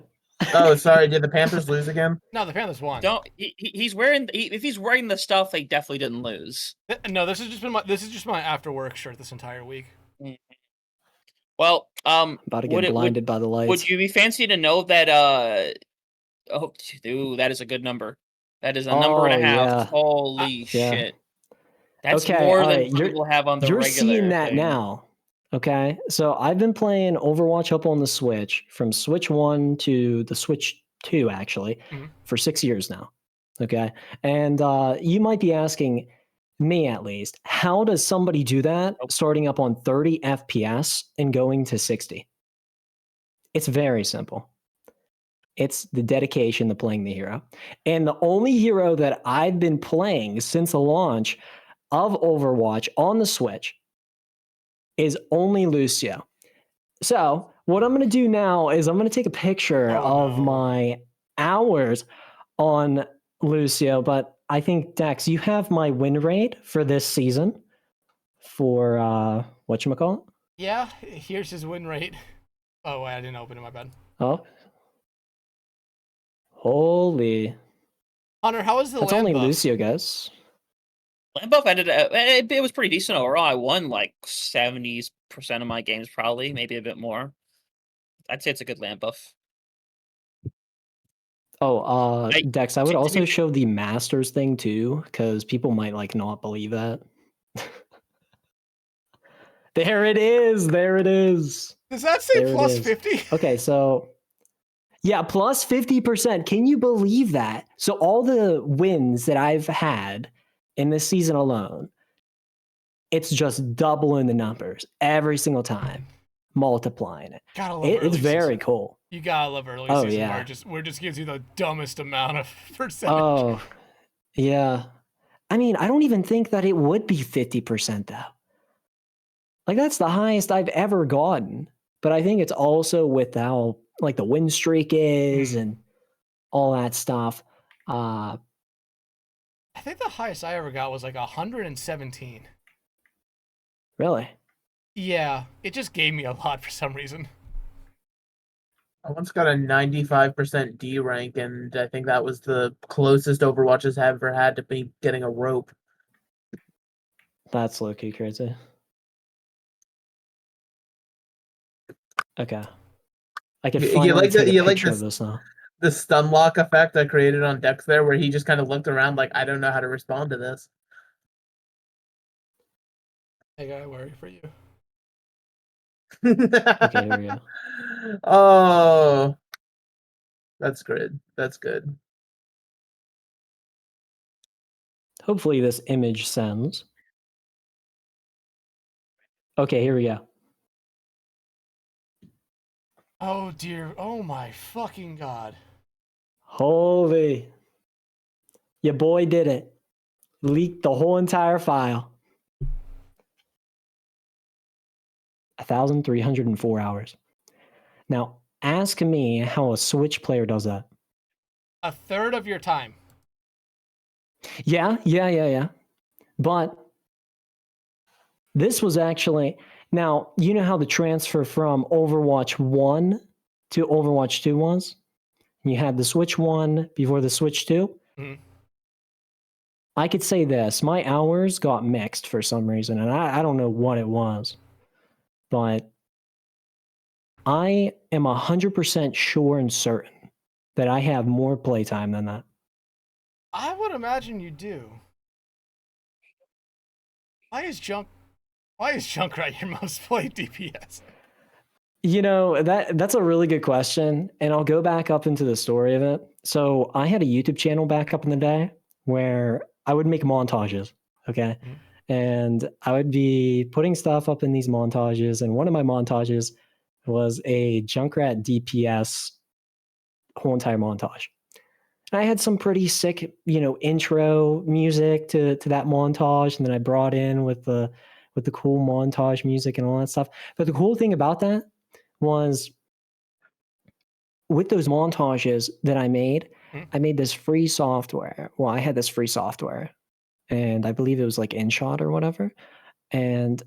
Oh, sorry. Did the Panthers lose again? No, the Panthers won. Don't. He's wearing. If he's wearing the stuff, they definitely didn't lose. No, this is just my after work shirt this entire week. Well, about to get blinded by the lights. Would you be fancy to know that? Oh, dude, that is a good number. That is a number and a half. Yeah. Holy shit! That's okay, more than right. people have on the You're regular seeing that thing. now. Okay, so I've been playing Overwatch up on the Switch from Switch 1 to the Switch 2, actually, for 6 years now. Okay, and you might be asking me, at least, how does somebody do that starting up on 30 FPS and going to 60? It's very simple. It's the dedication to playing the hero. And the only hero that I've been playing since the launch of Overwatch on the Switch is only Lucio. So what I'm going to do now is I'm going to take a picture of my hours on Lucio, but I think, Dex, you have my win rate for this season for whatchamacallit? Yeah, here's his win rate. Oh, wait, I didn't open it, my bad. Oh. Holy. Hunter, how was the That's land only buff? Lucio, guys. Land buff ended up, it was pretty decent overall. I won like 70% of my games, probably, maybe a bit more. I'd say it's a good land buff. Oh, Dex, I would also show the Masters thing too, because people might like not believe that. There it is. There it is. Does that say there plus 50? Okay, so yeah, plus 50%. Can you believe that? So all the wins that I've had in this season alone, it's just doubling the numbers every single time, multiplying it. Gotta love early It's very season. cool. You gotta love early Oh, season yeah. where it just gives you the dumbest amount of percentage. Oh, yeah. I mean, I don't even think that it would be 50% though. Like that's the highest I've ever gotten. But I think it's also with how like the win streak is and all that stuff. I think the highest I ever got was like 117. Really? Yeah, it just gave me a lot for some reason. I once got a 95% D rank, and I think that was the closest Overwatch has ever had to be getting a rope. That's low-key crazy. Okay. I can finally take a picture of this now. The stun lock effect I created on Dex there, where he just kind of looked around like, I don't know how to respond to this. Hey, I worry for you. Okay, here we go. Oh, that's good. That's good. Hopefully this image sends. Okay, here we go. Oh dear. Oh my fucking god. Holy. Your boy did it. Leaked the whole entire file. 1,304 hours. Now, ask me how a Switch player does that. A third of your time. Yeah. But this was actually... Now, you know how the transfer from Overwatch 1 to Overwatch 2 was? You had the Switch 1 before the Switch 2. Mhm. I could say this. My hours got mixed for some reason, and I don't know what it was. But I am 100% sure and certain that I have more playtime than that. I would imagine you do. Why is Junkrat your most played DPS? You know, that's a really good question, and I'll go back up into the story of it. So I had a YouTube channel back up in the day where I would make montages, okay? And I would be putting stuff up in these montages, and one of my montages was a Junkrat DPS whole entire montage. And I had some pretty sick, intro music to that montage, and then I brought in with the cool montage music and all that stuff. But the cool thing about that was with those montages that I made this free software. Well, I had this free software, and I believe it was like InShot or whatever. And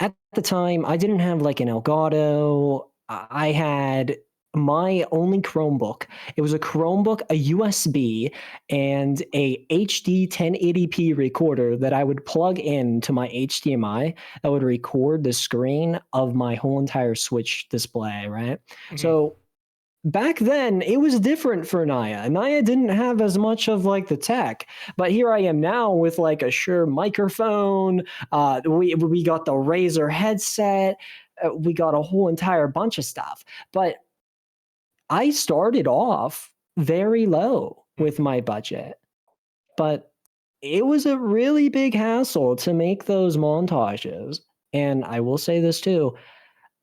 at the time, I didn't have like an Elgato. I had my only Chromebook. It was a Chromebook, a USB, and a HD 1080p recorder that I would plug in to my HDMI that would record the screen of my whole entire Switch display, right? So back then, it was different for Nyah. Nyah didn't have as much of like the tech, but here I am now with like a Shure microphone. We got the Razer headset. We got a whole entire bunch of stuff. But I started off very low with my budget, but it was a really big hassle to make those montages. And I will say this too.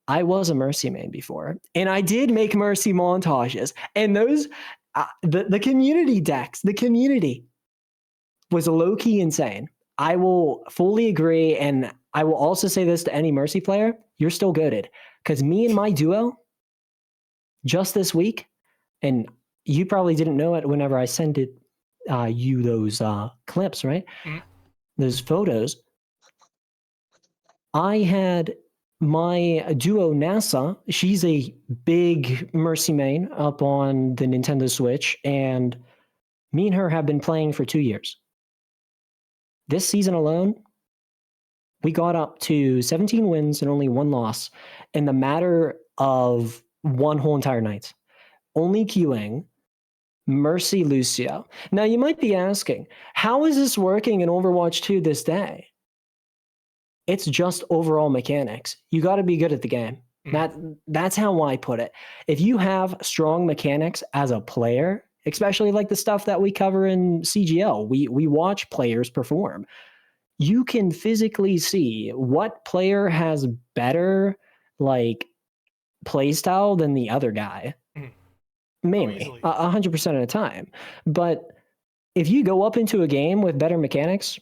I was a Mercy main before, and I did make Mercy montages. And those, the community Dex, the community was low-key insane. I will fully agree, and I will also say this to any Mercy player, you're still goated. Because me and my duo, just this week, and you probably didn't know it whenever I sent it you those clips, right? Those photos. I had my duo NASA. She's a big Mercy main up on the Nintendo Switch, and me and her have been playing for 2 years. This season alone, we got up to 17 wins and only 1 loss in the matter of one whole entire night. Only queuing Mercy Lucio. Now you might be asking, how is this working in Overwatch 2 this day? It's just overall mechanics. You got to be good at the game. That's how I put it. If you have strong mechanics as a player, especially like the stuff that we cover in CGL, we watch players perform. You can physically see what player has better like play style than the other guy. Mainly, 100% of the time. But if you go up into a game with better mechanics,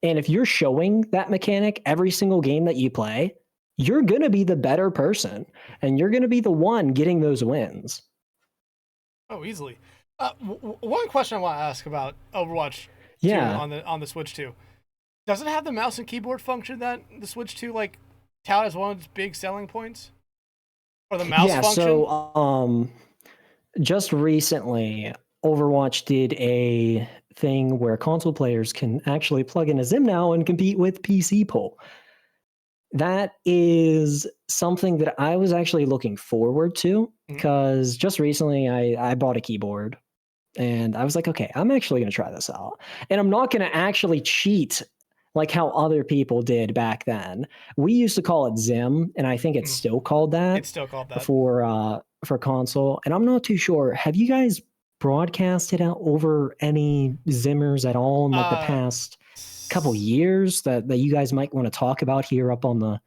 and if you're showing that mechanic every single game that you play, you're going to be the better person, and you're going to be the one getting those wins. Oh, easily. One question I want to ask about Overwatch 2 on the Switch 2. Does it have the mouse and keyboard function that the Switch 2 like tout as one of its big selling points? Or the mouse function? So just recently, Overwatch did a thing where console players can actually plug in a Zim now and compete with PC poll. That is something that I was actually looking forward to, because just recently I bought a keyboard and I was like, okay, I'm actually going to try this out. And I'm not going to actually cheat like how other people did back then. We used to call it Zim, and I think it's still called that. It's still called that. For console. And I'm not too sure. Have you guys broadcasted out over any Zimmers at all in like the past couple years that you guys might want to talk about here up on the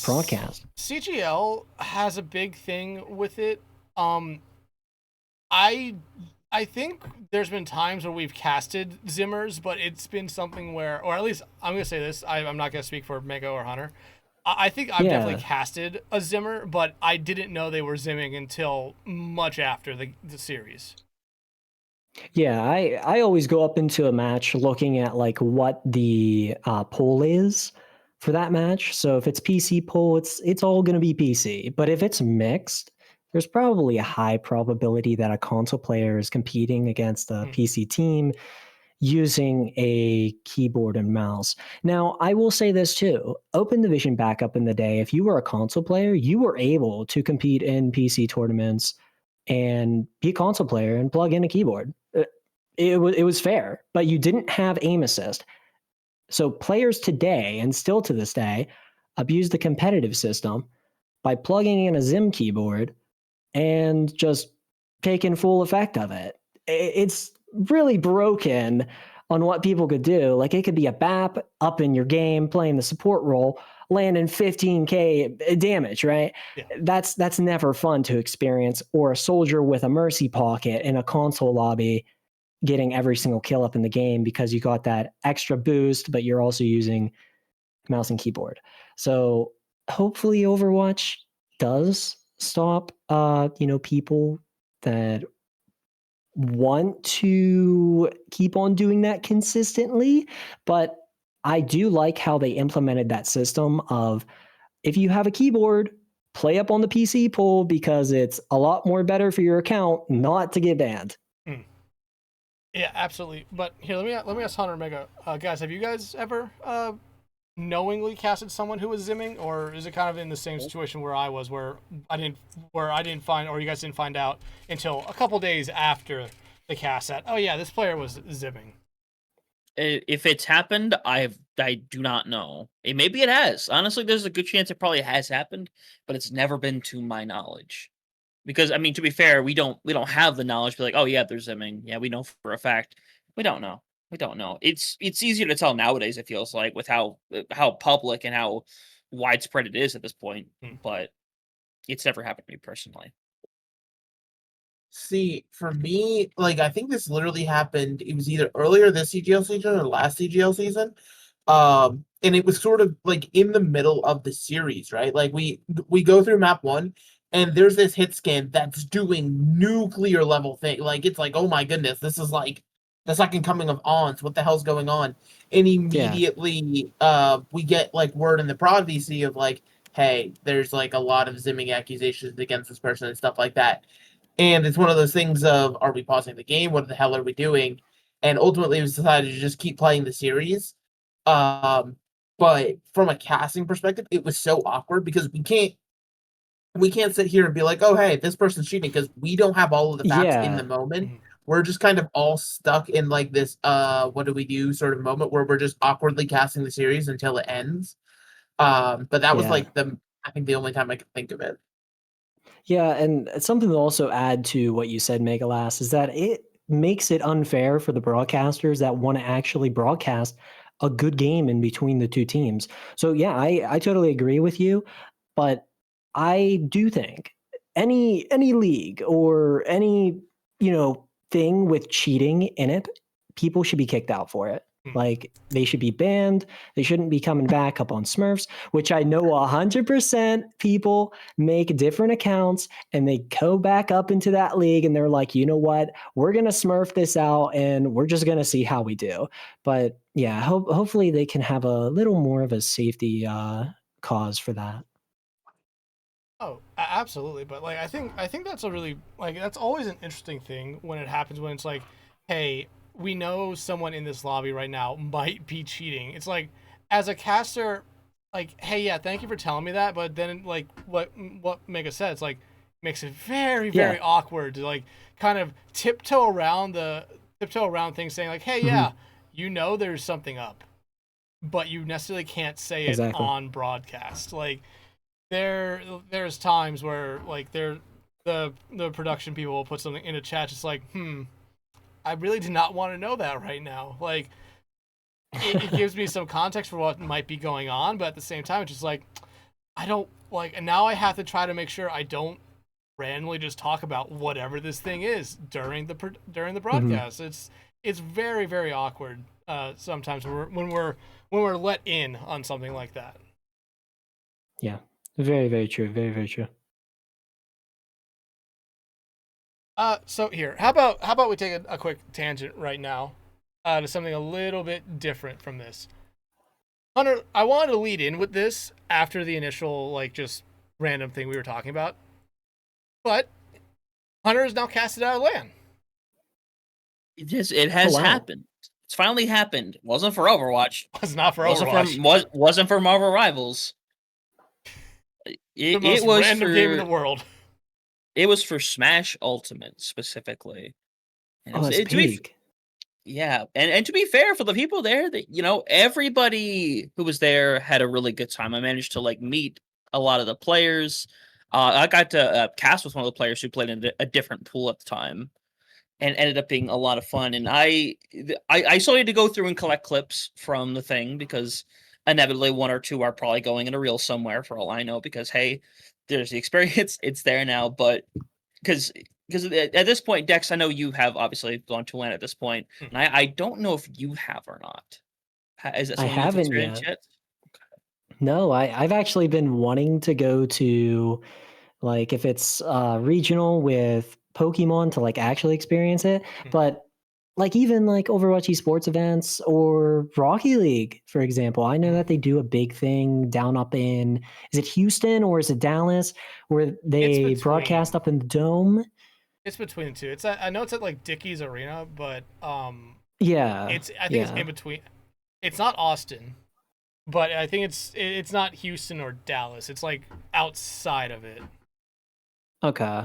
broadcast? CGL has a big thing with it. I think there's been times where we've casted Zimmers, but it's been something where, or at least I'm going to say this, I'm not going to speak for Mega or Hunter. I think I've definitely casted a Zimmer, but I didn't know they were Zimming until much after the series. Yeah, I always go up into a match looking at like what the poll is for that match. So if it's PC poll, it's all going to be PC. But if it's mixed, there's probably a high probability that a console player is competing against a PC team using a keyboard and mouse. Now, I will say this too. Open Division back up in the day, if you were a console player, you were able to compete in PC tournaments and be a console player and plug in a keyboard. It was fair, but you didn't have aim assist. So players today, and still to this day, abuse the competitive system by plugging in a Zim keyboard and just taking full effect of it. It's really broken on what people could do. Like, it could be a BAP up in your game, playing the support role, landing 15k damage, right? Yeah. That's never fun to experience. Or a soldier with a mercy pocket in a console lobby getting every single kill up in the game because you got that extra boost, but you're also using mouse and keyboard. So hopefully Overwatch does stop people that want to keep on doing that consistently. But I do like how they implemented that system of, if you have a keyboard, play up on the PC pool, because it's a lot more better for your account not to get banned. Yeah, absolutely. But here, let me ask Hunter and Mega, guys, have you guys ever knowingly casted someone who was Zimming, or is it kind of in the same situation where I was, where I didn't find, or you guys didn't find out until a couple days after the cast that, oh yeah, this player was Zimming? If it's happened, I do not know. Maybe it has. Honestly, there's a good chance it probably has happened, but it's never been to my knowledge. Because, I mean, to be fair, we don't have the knowledge to be like, oh yeah, they're Zimming. Yeah, we know for a fact. We don't know. It's easier to tell nowadays, it feels like, with how public and how widespread it is at this point. But it's never happened to me personally. See, for me, like, I think this literally happened. It was either earlier this CGL season or last CGL season. And it was sort of like in the middle of the series, right? Like, we go through map 1, and there's this hit scan that's doing nuclear level thing. Like, it's like, oh my goodness, this is like the second coming of Ons. What the hell's going on? And immediately, we get like word in the prod VC of like, hey, there's like a lot of Zimming accusations against this person and stuff like that. And it's one of those things of, are we pausing the game? What the hell are we doing? And ultimately, it was decided to just keep playing the series. But from a casting perspective, it was so awkward because we can't sit here and be like, oh, hey, this person's cheating, because we don't have all of the facts in the moment. We're just kind of all stuck in like this, what do we do sort of moment where we're just awkwardly casting the series until it ends. But that was like I think the only time I could think of it. Yeah, and something to also add to what you said, Megalass, is that it makes it unfair for the broadcasters that want to actually broadcast a good game in between the two teams. So yeah, I totally agree with you, but I do think any league or any thing with cheating in it, people should be kicked out for it. Like, they should be banned. They shouldn't be coming back up on Smurfs, which I know 100% people make different accounts and they go back up into that league and they're like, you know what? We're going to Smurf this out and we're just going to see how we do. But yeah, hopefully they can have a little more of a safety cause for that. Oh, absolutely. But like, I think that's a really, like, that's always an interesting thing when it happens, when it's like, hey, we know someone in this lobby right now might be cheating. It's like, as a caster, like, hey, yeah, thank you for telling me that. But then, like, what Mega said, it's like, makes it very, very awkward to like kind of tiptoe around things, saying like, hey, yeah, you know, there's something up, but you necessarily can't say it on broadcast. Like, there's times where like the production people will put something in a chat, just like, I really do not want to know that right now. Like, it gives me some context for what might be going on, but at the same time, it's just like, I don't like, and now I have to try to make sure I don't randomly just talk about whatever this thing is during the broadcast. It's very, very awkward sometimes when we're let in on something like that. Yeah, very, very true. Very, very true. So here, how about we take a quick tangent right now to something a little bit different from this. Hunter, I wanted to lead in with this after the initial, like, just random thing we were talking about. But Hunter is now casted out of LAN. It has happened. It's finally happened. It wasn't for Overwatch. It's not for Overwatch. Wasn't for Marvel Rivals. The most random game in the world. It was for Smash Ultimate specifically. And that's big. Yeah, and to be fair, for the people there, that everybody who was there had a really good time. I managed to meet a lot of the players. I got to cast with one of the players who played in a different pool at the time, and ended up being a lot of fun. And I still need to go through and collect clips from the thing, because inevitably one or two are probably going in a reel somewhere for all I know, because hey, there's the experience, it's there now. But because at this point, Dex, I know you have obviously gone to LAN at this point, and I don't know if you have or not. Is it I haven't yet. Okay. No, I've actually been wanting to go to, if it's regional with Pokemon, to actually experience it. But even Overwatch esports events or Rocky League, for example, I know that they do a big thing down up in, is it Houston or is it Dallas, where they broadcast up in the dome? It's between the two. I know it's at Dickey's Arena, but yeah, I think it's in between. It's not Austin, but I think it's not Houston or Dallas. It's outside of it. Okay.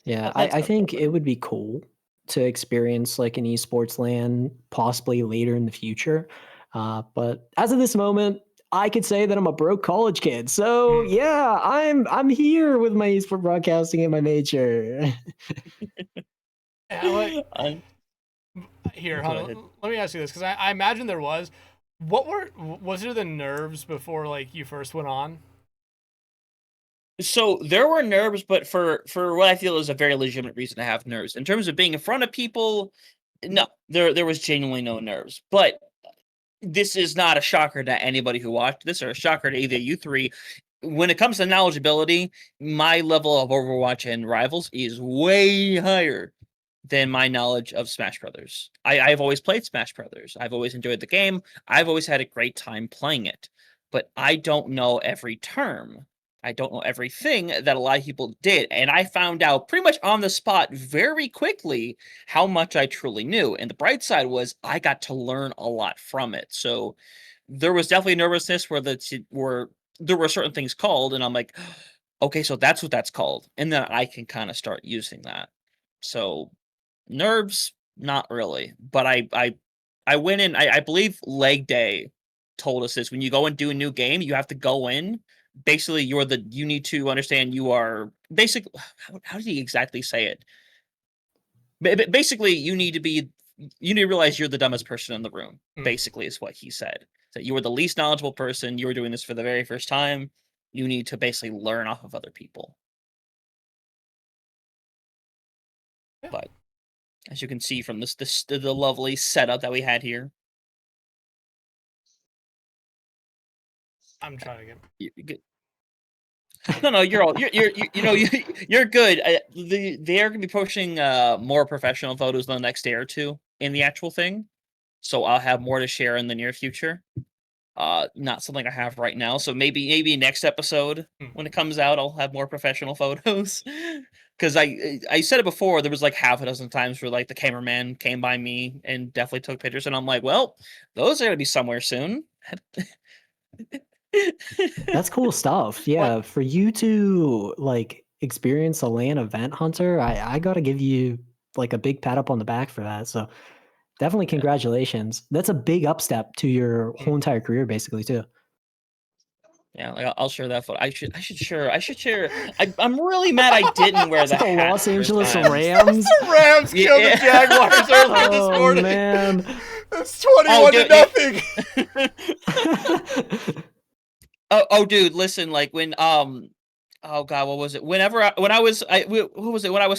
Yeah, I think it would be cool to experience an esports LAN possibly later in the future. But as of this moment, I could say that I'm a broke college kid. So yeah, I'm here with my esport broadcasting and my major. Here, hold on. Let me ask you this, because I imagine there was. Was there the nerves before you first went on? So there were nerves, but for what I feel is a very legitimate reason to have nerves. In terms of being in front of people, no, there was genuinely no nerves. But this is not a shocker to anybody who watched this, or a shocker to either you three. When it comes to knowledgeability, my level of Overwatch and Rivals is way higher than my knowledge of Smash Brothers. I've always played Smash Brothers. I've always enjoyed the game. I've always had a great time playing it. But I don't know every term. I don't know everything that a lot of people did. And I found out pretty much on the spot very quickly how much I truly knew. And the bright side was I got to learn a lot from it. So there was definitely nervousness where there were certain things called, and I'm like, okay, so that's what that's called. And then I can kind of start using that. So nerves, not really. But I went in, I believe Leg Day told us this. When you go and do a new game, you have to go in. Basically, you need to understand you are basically, how did he exactly say it? Basically, you need to realize you're the dumbest person in the room, basically, is what he said. That you were the least knowledgeable person, you were doing this for the very first time, you need to basically learn off of other people. Yeah. But as you can see from the lovely setup that we had here. I'm trying to get. No, you're good. They're gonna be pushing more professional photos in the next day or two in the actual thing, so I'll have more to share in the near future. Not something I have right now, so maybe next episode when it comes out, I'll have more professional photos. Because I said it before, there was half a dozen times where the cameraman came by me and definitely took pictures, and I'm like, well, those are gonna be somewhere soon. That's cool stuff. Yeah, what? For you to experience a LAN event, Hunter, I gotta give you a big pat up on the back for that. So definitely congratulations. That's a big up step to your whole entire career, basically, too. Yeah, I'll share that photo. I should share. I'm really mad I didn't wear that. The Los Angeles Rams. The Rams killed the Jaguars earlier this morning. Oh man, it's 21-0. Oh, dude, listen. When oh god, what was it? When I was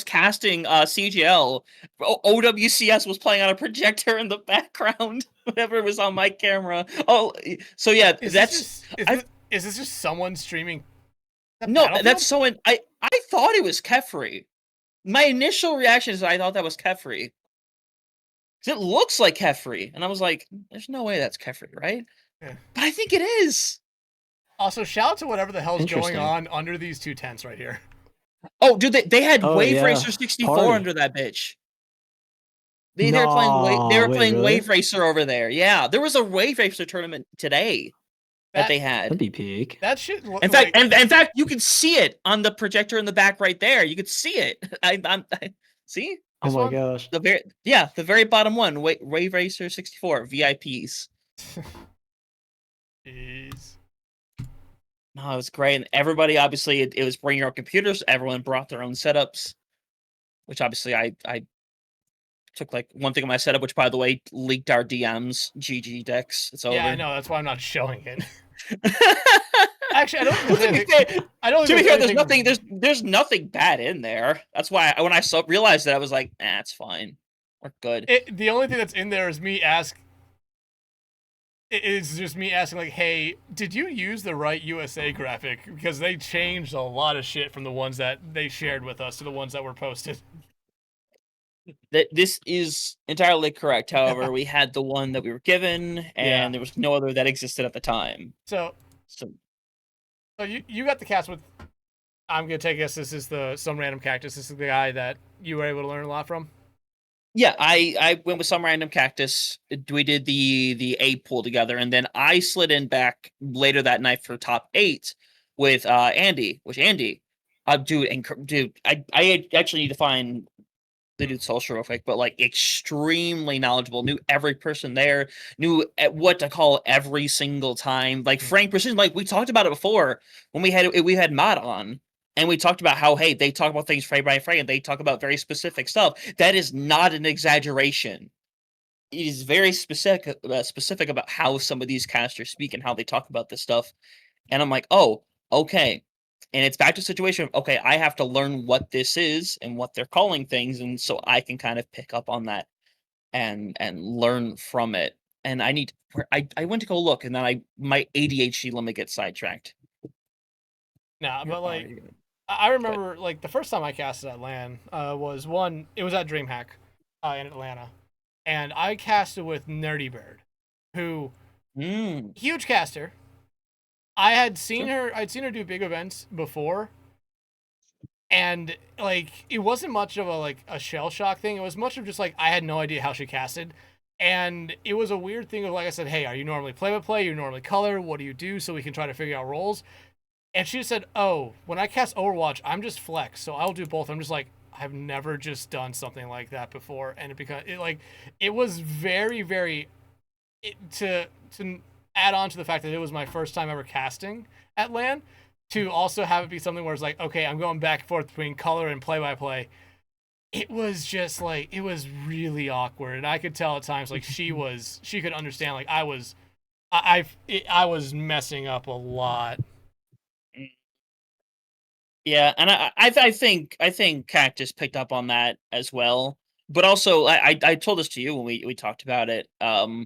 casting CGL, OWCS was playing on a projector in the background whenever was on my camera. Oh, so yeah, is this just someone streaming? No, that's someone. I thought it was Kefri. My initial reaction is I thought that was Kefri. It looks like Kefri, and I was like, "There's no way that's Kefri, right?" Yeah. But I think it is. Also, shout out to whatever the hell's going on under these two tents right here. Oh, dude, they had Wave yeah. Racer 64 Party. under that bitch. They No, were playing really? Wave Racer over there. Yeah, there was a Wave Racer tournament today that they had. That'd be peak. That shit. In fact, in fact, you can see it on the projector in the back right there. You could see it. I see. Oh my gosh. The very bottom one, Wave Racer 64 VIPs. Jeez. No, it was great. And everybody, obviously, it was bring your own computers. Everyone brought their own setups, which obviously I took like one thing of my setup, which by the way leaked our DMs. GG Dex. It's over. Yeah, I know. That's why I'm not showing it. Actually, I don't think to be fair, there's nothing bad in there. That's why when I realized that, I was like, it's fine. We're good. The only thing that's in there is just me asking, like, hey, did you use the right USA graphic? Because they changed a lot of shit from the ones that they shared with us to the ones that were posted. This is entirely correct. However, we had the one that we were given, and there was no other that existed at the time. So you got the cast with. I'm gonna take guess this is some random cactus. This is the guy that you were able to learn a lot from. Yeah, I went with some random cactus. We did the 8 pool together, and then I slid in back later that night for top 8 with Andy. Dude, I actually need to find the dude's social real quick, but like extremely knowledgeable, knew every person there, knew what to call every single time. Like Frank Precision, like we talked about it before when we had Mod on, and we talked about how they talk about things frame by frame, and they talk about very specific stuff. That is not an exaggeration. It is very specific about how some of these casters speak and how they talk about this stuff. And I'm like, oh, okay. And it's back to a situation of, okay, I have to learn what this is and what they're calling things, and so I can kind of pick up on that and learn from it. And I went to go look, and then my ADHD limit gets sidetracked. Nah, but like I remember like the first time I casted at LAN was at DreamHack in Atlanta, and I casted with Nerdy Bird, who huge caster. I'd seen her do big events before, and like it wasn't much of a shell shock thing. It was much of just like I had no idea how she casted, and it was a weird thing of like I said, hey, are you normally play by play? Are you normally color? What do you do so we can try to figure out roles? And she said, oh, when I cast Overwatch, I'm just flex, so I'll do both. I'm just like, I've never just done something like that before, and it was very, very to add on to the fact that it was my first time ever casting at LAN, to also have it be something where it's like, okay, I'm going back and forth between color and play-by-play. It was just like, it was really awkward, and I could tell at times like she could understand like I was messing up a lot. Yeah, and I think Cactus picked up on that as well. But also, I told this to you when we talked about it. Well,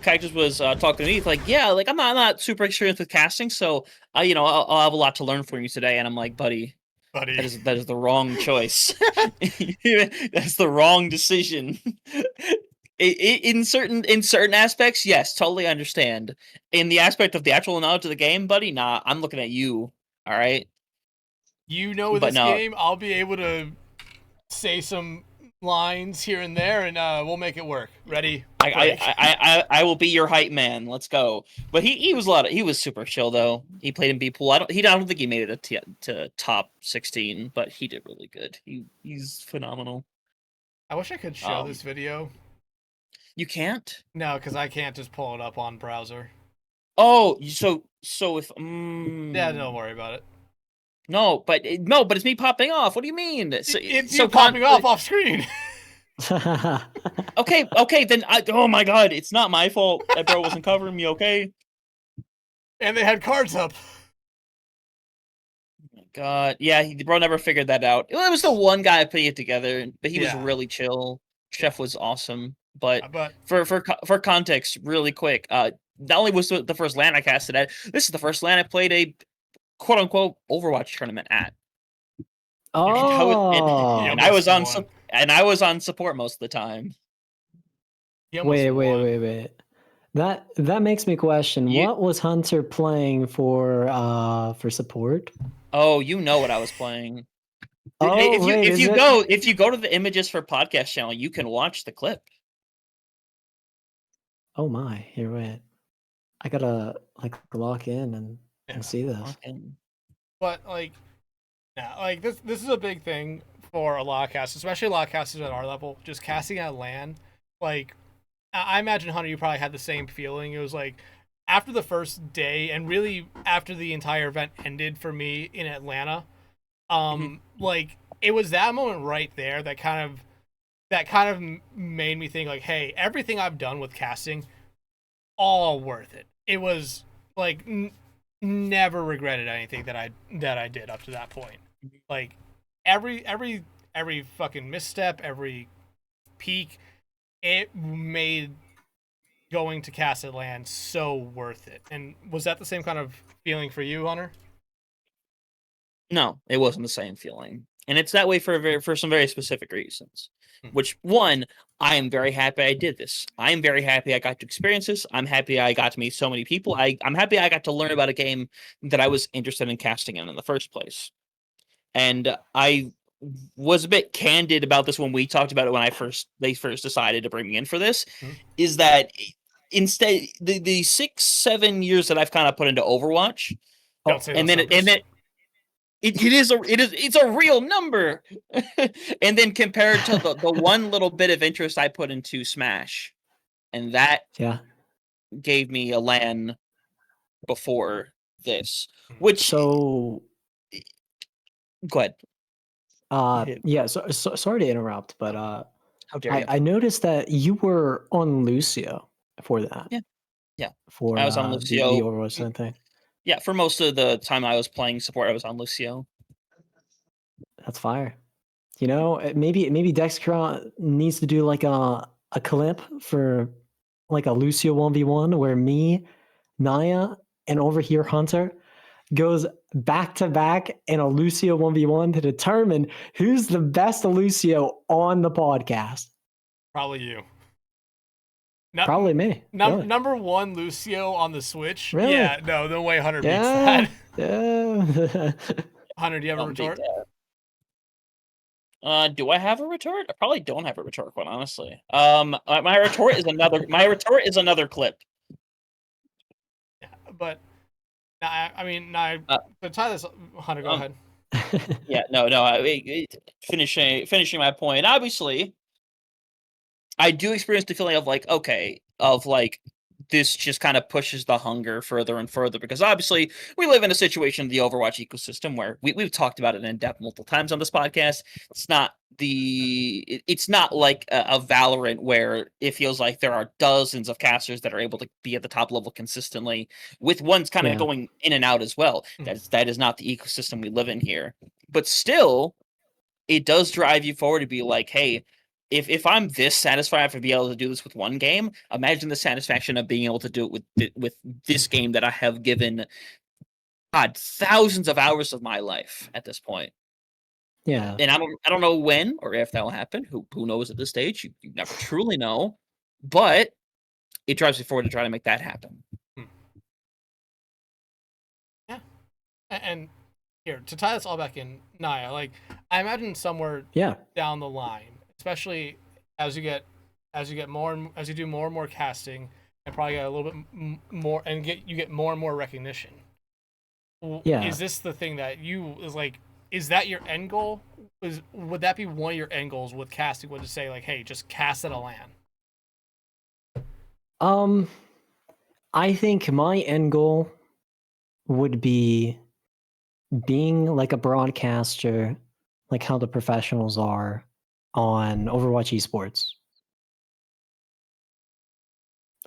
Cactus was talking to me like, yeah, like I'm not super experienced with casting, so I'll have a lot to learn from you today. And I'm like, buddy, that is the wrong choice. That's the wrong decision. In certain aspects, yes, totally understand. In the aspect of the actual knowledge of the game, buddy, nah, I'm looking at you. All right. Game, I'll be able to say some lines here and there, and we'll make it work. Ready? I will be your hype man. Let's go. But he was super chill though. He played in B pool. I don't think he made it to top 16, but he did really good. He's phenomenal. I wish I could show this video. You can't? No, because I can't just pull it up on browser. Oh, so if yeah, don't worry about it. No, but it's me popping off. What do you mean? It's you popping off screen. Okay, then oh my god, it's not my fault that bro wasn't covering me, okay? And they had cards up. Oh my god. Yeah, bro never figured that out. It was the one guy putting it together, but he was really chill. Chef was awesome. But for context, really quick, not only was the first LAN I casted at, this is the first LAN I played a quote unquote Overwatch tournament at. And I was on support most of the time. Wait. That makes me question, what was Hunter playing for support? Oh, you know what I was playing. Oh, if you go to the images for podcast channel, you can watch the clip. Oh my, you're right. I gotta like log in and see this. But like, yeah, like this is a big thing for a lot of casters, especially a lot of casters at our level. Just casting at LAN, like I imagine Hunter, you probably had the same feeling. It was like after the first day, and really after the entire event ended for me in Atlanta, like it was that moment right there that kind of made me think like, hey, everything I've done with casting, all worth it. It was like never regretted anything that I did up to that point. Like every fucking misstep, every peak, it made going to cast at LAN so worth it. And was that the same kind of feeling for you, Hunter? No, it wasn't the same feeling, and it's that way for some very specific reasons. Which, one, I am very happy I did this. I am very happy I got to experience this. I'm happy I got to meet so many people. I'm happy I got to learn about a game that I was interested in casting in the first place. And I was a bit candid about this when we talked about it when they first decided to bring me in for this. Is that instead the 6-7 years that I've kind of put into Overwatch, it's a real number. And then compared to the one little bit of interest I put into Smash, and that gave me a LAN before this, which go ahead. Yeah, so sorry to interrupt, but how dare you? I noticed that you were on Lucio for that. Yeah. For I was on Lucio. The Overwatch thing. Yeah, for most of the time I was playing support, I was on Lucio. That's fire. You know, maybe Dexatron needs to do like a clip for like a Lucio 1v1 where me, Nyah, and over here Hunter goes back to back in a Lucio 1v1 to determine who's the best Lucio on the podcast. Probably you. Probably me. Really. Number one Lucio on the Switch. Really? Yeah, no way Hunter beats that. Yeah. Hunter, do you have a retort? Do I have a retort? I probably don't have a retort, quite honestly. My retort is another clip. Yeah, but to tie this, Hunter, go ahead. Yeah, no. Finishing my point. Obviously, I do experience the feeling of like, this just kind of pushes the hunger further and further, because obviously we live in a situation in the Overwatch ecosystem where we've talked about it in depth multiple times on this podcast. It's not like a Valorant where it feels like there are dozens of casters that are able to be at the top level consistently, with ones kind of going in and out as well. That is not the ecosystem we live in here. But still, it does drive you forward to be like, hey, if I'm this satisfied for being able to do this with one game, imagine the satisfaction of being able to do it with this game that I have given thousands of hours of my life at this point. Yeah. And I don't know when or if that will happen. Who knows at this stage? You never truly know. But it drives me forward to try to make that happen. Yeah. And here, to tie this all back in, Nyah, like I imagine somewhere down the line, especially as you do more and more casting, and probably get a little bit more, and you get more and more recognition. Yeah. Is this the thing that is that your end goal? Would that be one of your end goals with casting? Would to say like, hey, just cast at a LAN? I think my end goal would be being like a broadcaster, like how the professionals are on Overwatch esports.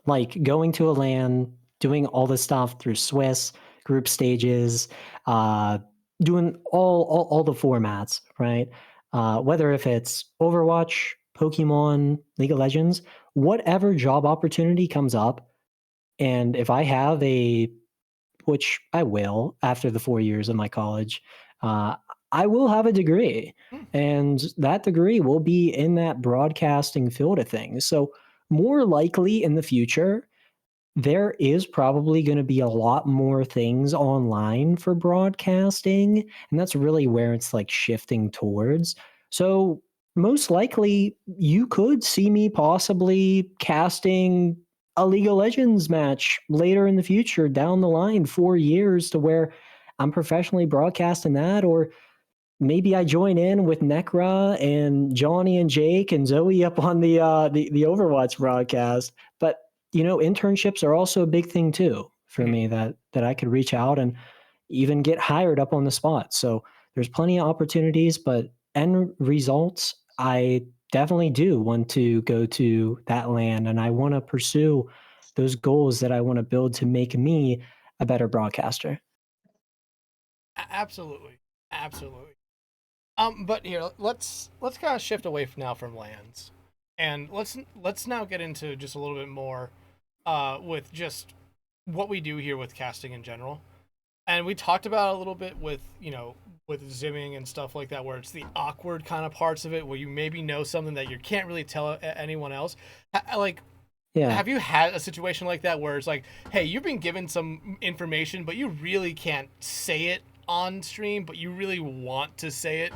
Like going to a LAN, doing all this stuff through Swiss, group stages, doing all the formats, right? Whether if it's Overwatch, Pokemon, League of Legends, whatever job opportunity comes up, and if I have which I will after the 4 years of my college, I will have a degree, and that degree will be in that broadcasting field of things. So more likely in the future, there is probably going to be a lot more things online for broadcasting, and that's really where it's like shifting towards. So most likely you could see me possibly casting a League of Legends match later in the future down the line 4 years to where I'm professionally broadcasting that, or maybe I join in with Necra and Johnny and Jake and Zoe up on the Overwatch broadcast. But internships are also a big thing too for me that I could reach out and even get hired up on the spot. So there's plenty of opportunities, but end results, I definitely do want to go to that land, and I want to pursue those goals that I want to build to make me a better broadcaster. Absolutely. But here, let's kind of shift away from lands, and let's now get into just a little bit more with just what we do here with casting in general. And we talked about a little bit with with Zimming and stuff like that, where it's the awkward kind of parts of it, where you maybe know something that you can't really tell anyone else. Have you had a situation like that where it's like, hey, you've been given some information, but you really can't say it on stream, but you really want to say it?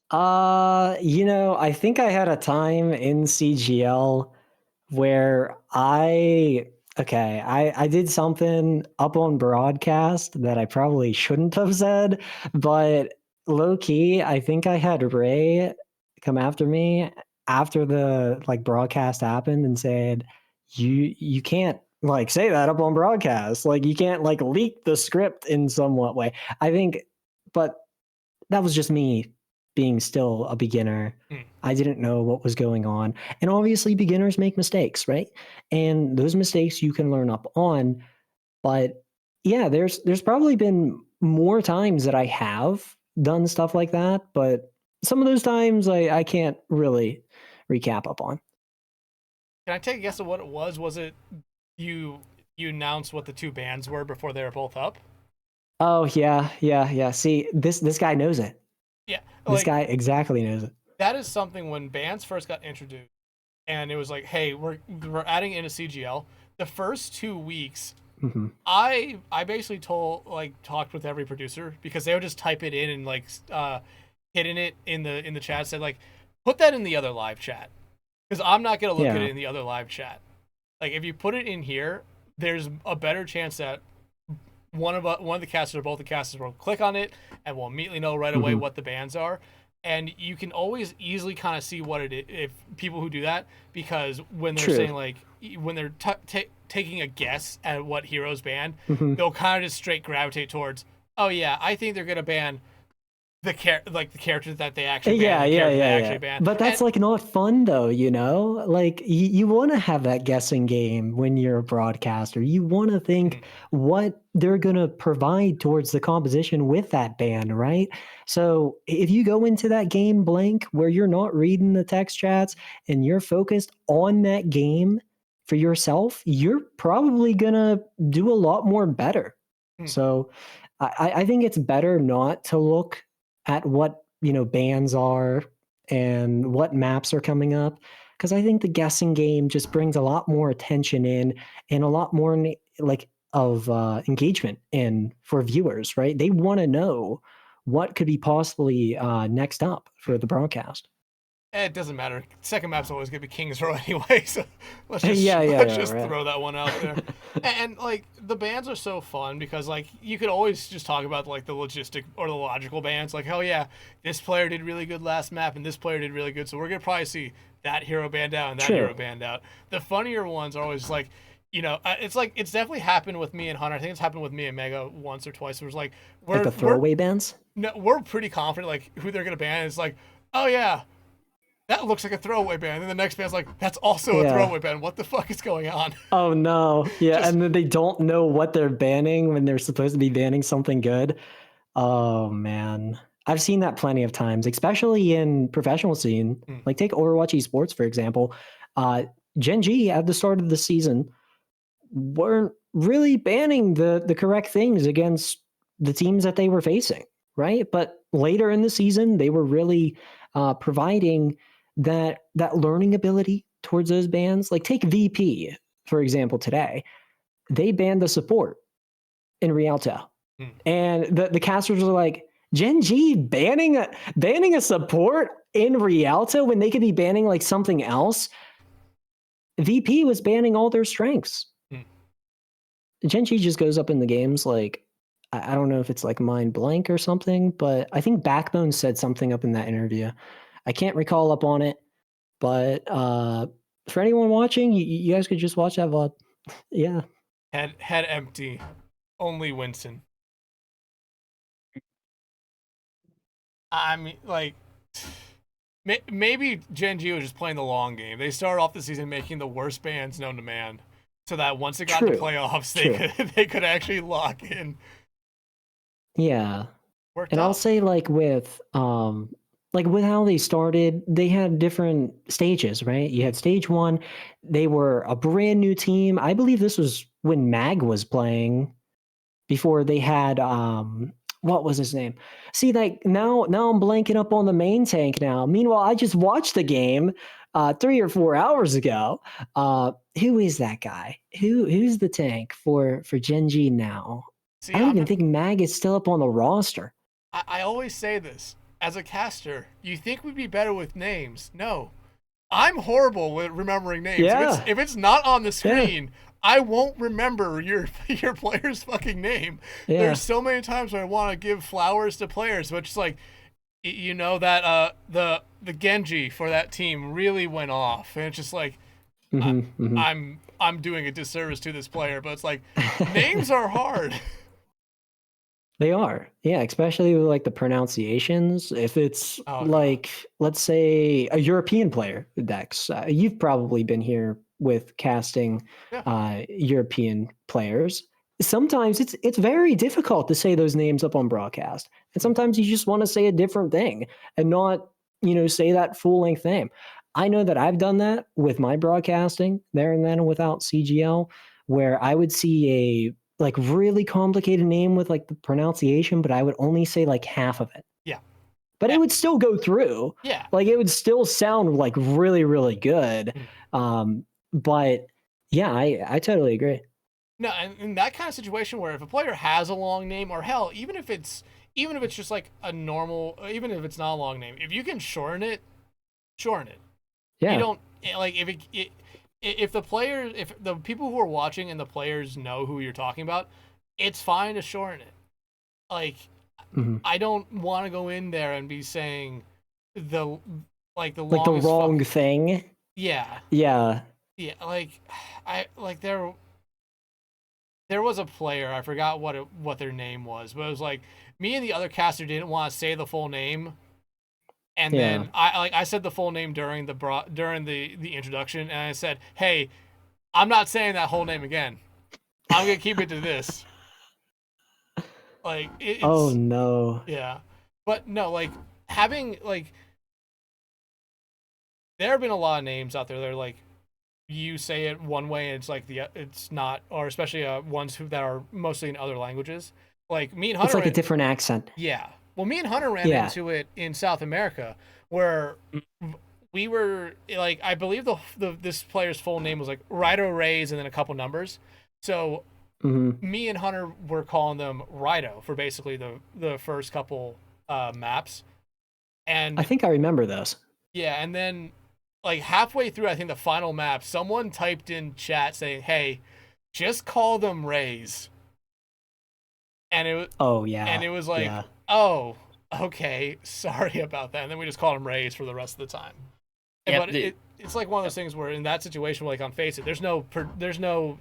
I think I had a time in CGL where I did something up on broadcast that I probably shouldn't have said, but low key, I think I had Ray come after me after the broadcast happened and said, you can't say that up on broadcast. You can't leak the script in somewhat way. I think, but that was just me being still a beginner. I didn't know what was going on. And obviously beginners make mistakes, right? And those mistakes you can learn up on. But yeah, there's probably been more times that I have done stuff like that, but some of those times I can't really recap up on. Can I take a guess of what it was? Was it you announced what the two bands were before they were both up? Oh yeah. See, this guy knows it. Yeah. This guy exactly knows it. That is something when bands first got introduced and it was like, hey, we're adding in a CGL. The first 2 weeks, I basically talked with every producer because they would just type it in and hidden it in the chat, said put that in the other live chat. Because I'm not gonna look at it in the other live chat. If you put it in here, there's a better chance that one of the casters or both the casters will click on it and will immediately know right away what the bands are. And you can always easily kind of see what it is if people who do that, because when they're saying when they're taking a guess at what hero's banned, they'll kind of just straight gravitate towards, oh yeah, I think they're gonna ban the characters that they actually ban. But that's not fun though, you want to have that guessing game when you're a broadcaster. You want to think what they're going to provide towards the composition with that band, right? So if you go into that game blank where you're not reading the text chats and you're focused on that game for yourself, you're probably going to do a lot more better. So I think it's better not to look at what bans are and what maps are coming up, because I think the guessing game just brings a lot more attention in and a lot more of engagement in for viewers, right? They want to know what could be possibly next up for the broadcast. It doesn't matter. Second map's always gonna be King's Row anyway, so let's just throw that one out there. And the bands are so fun because you could always just talk about the logistic or the logical bands, oh yeah, this player did really good last map and this player did really good, so we're gonna probably see that hero band out and that hero band out. The funnier ones are always it's definitely happened with me and Hunter. I think it's happened with me and Mega once or twice. It was we're the throwaway bands. No, we're pretty confident who they're gonna ban. It's oh yeah, that looks like a throwaway band. And the next band's that's also a throwaway band. What the fuck is going on? Oh no. Yeah, and then they don't know what they're banning when they're supposed to be banning something good. Oh man. I've seen that plenty of times, especially in professional scene. Take Overwatch esports, for example. Gen G at the start of the season weren't really banning the correct things against the teams that they were facing, right? But later in the season, they were really providing that learning ability towards those bands. Take VP. for example, today, they banned the support in Rialto. And the casters are like, Gen G banning a support in Rialto when they could be banning like something else. VP was banning all their strengths. Gen G just goes up in the games like, I don't know if it's like mind blank or something, but I think Backbone said something up in that interview. I can't recall up on it, but for anyone watching, you guys could just watch that VOD. Yeah. Head empty. Only Winston. I mean, like, maybe Gen G was just playing the long game. They started off the season making the worst bans known to man, so that once it got to playoffs, they could actually lock in. Yeah, Worked I'll out. say like with how they started, they had different stages, right? You had stage 1, they were a brand new team. I believe this was when Mag was playing before they had what was his name? See, like now I'm blanking up on the main tank now. Meanwhile, I just watched the game 3 or 4 hours ago. Who is that guy? Who's the tank for Gen G now? See, I don't even think Mag is still up on the roster. I always say this. As a caster, you think we'd be better with names. No. I'm horrible with remembering names. Yeah. If it's not on the screen, I won't remember your player's fucking name. Yeah. There's so many times where I want to give flowers to players, but it's like, you know, that the Genji for that team really went off, and it's just like, I'm doing a disservice to this player, but it's like, names are hard. They are, yeah, especially with like the pronunciations. If it's let's say a European player, Dex, you've probably been here with casting European players. Sometimes it's very difficult to say those names up on broadcast, and sometimes you just want to say a different thing and not, say that full length name. I know that I've done that with my broadcasting there and then without CGL, where I would see a like really complicated name with like the pronunciation, but I would only say like half of it. Yeah. But it would still go through. Yeah. Like it would still sound like really, really good. But yeah, I totally agree. No, and in that kind of situation where if a player has a long name, or hell, even if it's just like a normal, even if it's not a long name, if you can shorten it. Yeah. You don't like if the people who are watching and the players know who you're talking about, it's fine to shorten it. Like, I don't want to go in there and be saying the wrong thing. Yeah. Yeah. Yeah. There was a player, I forgot what their name was, but it was like me and the other caster didn't want to say the full name. And then I said the full name during the introduction, and I said, "Hey, I'm not saying that whole name again. I'm gonna keep it to this." Like, oh no. Yeah, but no, like having like there have been a lot of names out there that are like you say it one way and it's like it's not, or especially ones that are mostly in other languages. Like me and Hunter, it's like a different accent. Yeah. Well, me and Hunter ran into it in South America, where we were like, I believe this player's full name was like Rido Rays and then a couple numbers. So me and Hunter were calling them Rido for basically the first couple maps. And I think I remember those. Yeah, and then like halfway through, I think the final map, someone typed in chat saying, "Hey, just call them Rays." And it was and it was like, oh, okay, sorry about that. And then we just called them Rays for the rest of the time. Yeah, but it's like one of those things where in that situation, like on Face It, there's no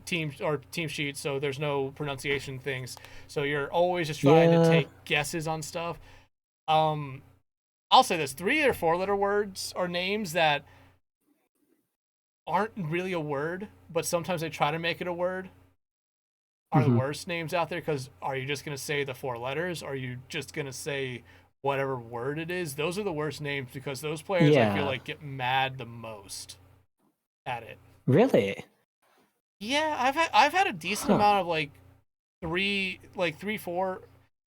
team sheet, so there's no pronunciation things. So you're always just trying to take guesses on stuff. I'll say this: 3 or 4 letter words or names that aren't really a word, but sometimes they try to make it a word, are the worst names out there. Because are you just going to say the 4 letters? Or are you just going to say whatever word it is? Those are the worst names, because those players I feel like get mad the most at it. Really? Yeah, I've had a decent amount of like 3, 4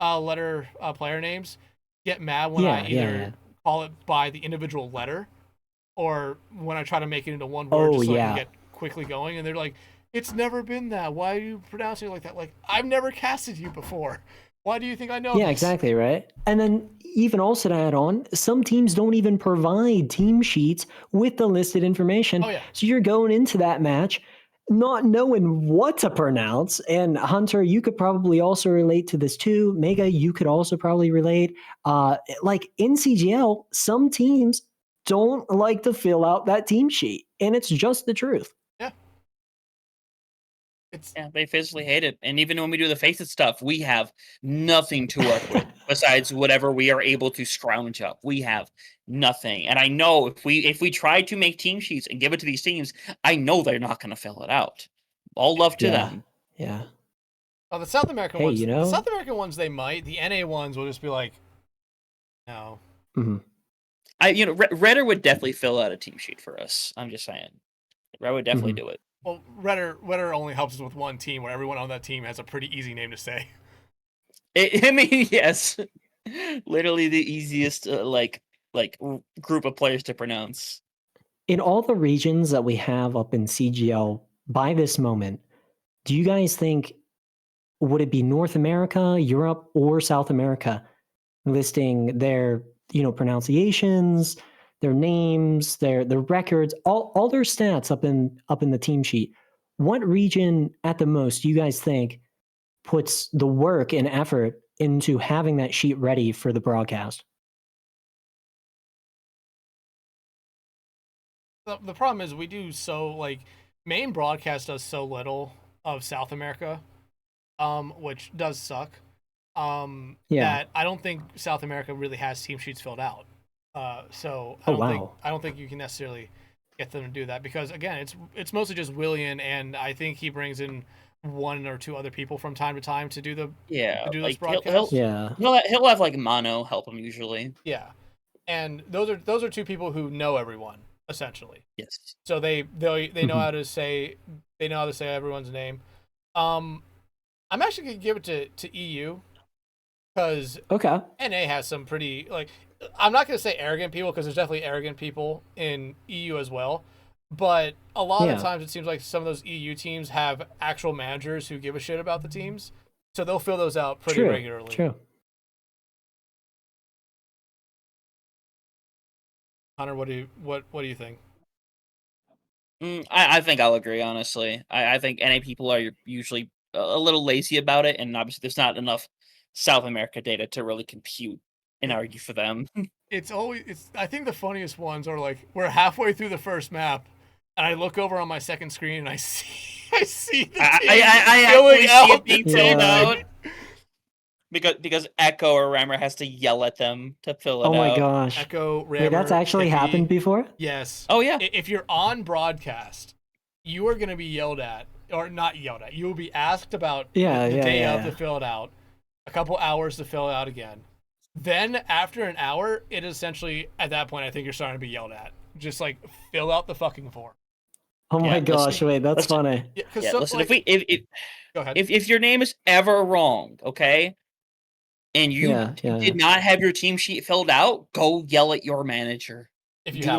letter player names get mad when I either call it by the individual letter, or when I try to make it into one word just so I can get quickly going. And they're like, It's never been that. Why are you pronouncing it like that? Like, I've never casted you before. Why do you think I know Yeah, this? exactly, right? And then even also to add on, some teams don't even provide team sheets with the listed information. Oh, yeah. So you're going into that match not knowing what to pronounce. And Hunter, you could probably also relate to this too. Mega, you could also probably relate. Like in CGL, some teams don't like to fill out that team sheet, and it's just the truth. Yeah. Yeah, they physically hate it. And even when we do the face it stuff, we have nothing to work with besides whatever we are able to scrounge up. We have nothing. And I know if we try to make team sheets and give it to these teams, I know they're not going to fill it out. All love to them. Yeah. Oh, the South American ones. You know? The South American ones, they might. The NA ones will just be like, no. Mm-hmm. Redder would definitely fill out a team sheet for us. I'm just saying. Red would definitely do it. Well, Redder only helps us with one team where everyone on that team has a pretty easy name to say. I mean, yes. Literally the easiest, group of players to pronounce. In all the regions that we have up in CGL by this moment, do you guys think, would it be North America, Europe, or South America listing their, pronunciations, their names, their records, all their stats up in the team sheet? What region at the most do you guys think puts the work and effort into having that sheet ready for the broadcast? The problem is we do main broadcast does so little of South America, which does suck. That I don't think South America really has team sheets filled out. So I don't think you can necessarily get them to do that because again, it's mostly just Willian, and I think he brings in one or two other people from time to time to do this broadcast. He'll have like Mono help him usually. Yeah, and those are two people who know everyone essentially. Yes. So they know how to say everyone's name. I'm actually gonna give it to EU because NA has some pretty I'm not gonna say arrogant people because there's definitely arrogant people in EU as well. But a lot of times it seems like some of those EU teams have actual managers who give a shit about the teams. So they'll fill those out pretty regularly. True. Hunter, what do you think? I think I'll agree, honestly. I think NA people are usually a little lazy about it, and obviously there's not enough South America data to really compute and argue for them. I think the funniest ones are like we're halfway through the first map, and I look over on my second screen and I see the I filling out being filled out because Echo or Rammer has to yell at them to fill it out. Oh my gosh! Echo, Rammer, wait, that's actually happened before? Yes. Oh yeah. If you're on broadcast, you are going to be yelled at, or not yelled at. You will be asked about the day of to fill it out, a couple hours to fill it out again. Then after an hour, it is essentially at that point I think you're starting to be yelled at. Just like fill out the fucking form. Oh my gosh! Wait, that's funny. Listen, go ahead. If your name is ever wrong, okay, and you did not have your team sheet filled out, go yell at your manager. If you if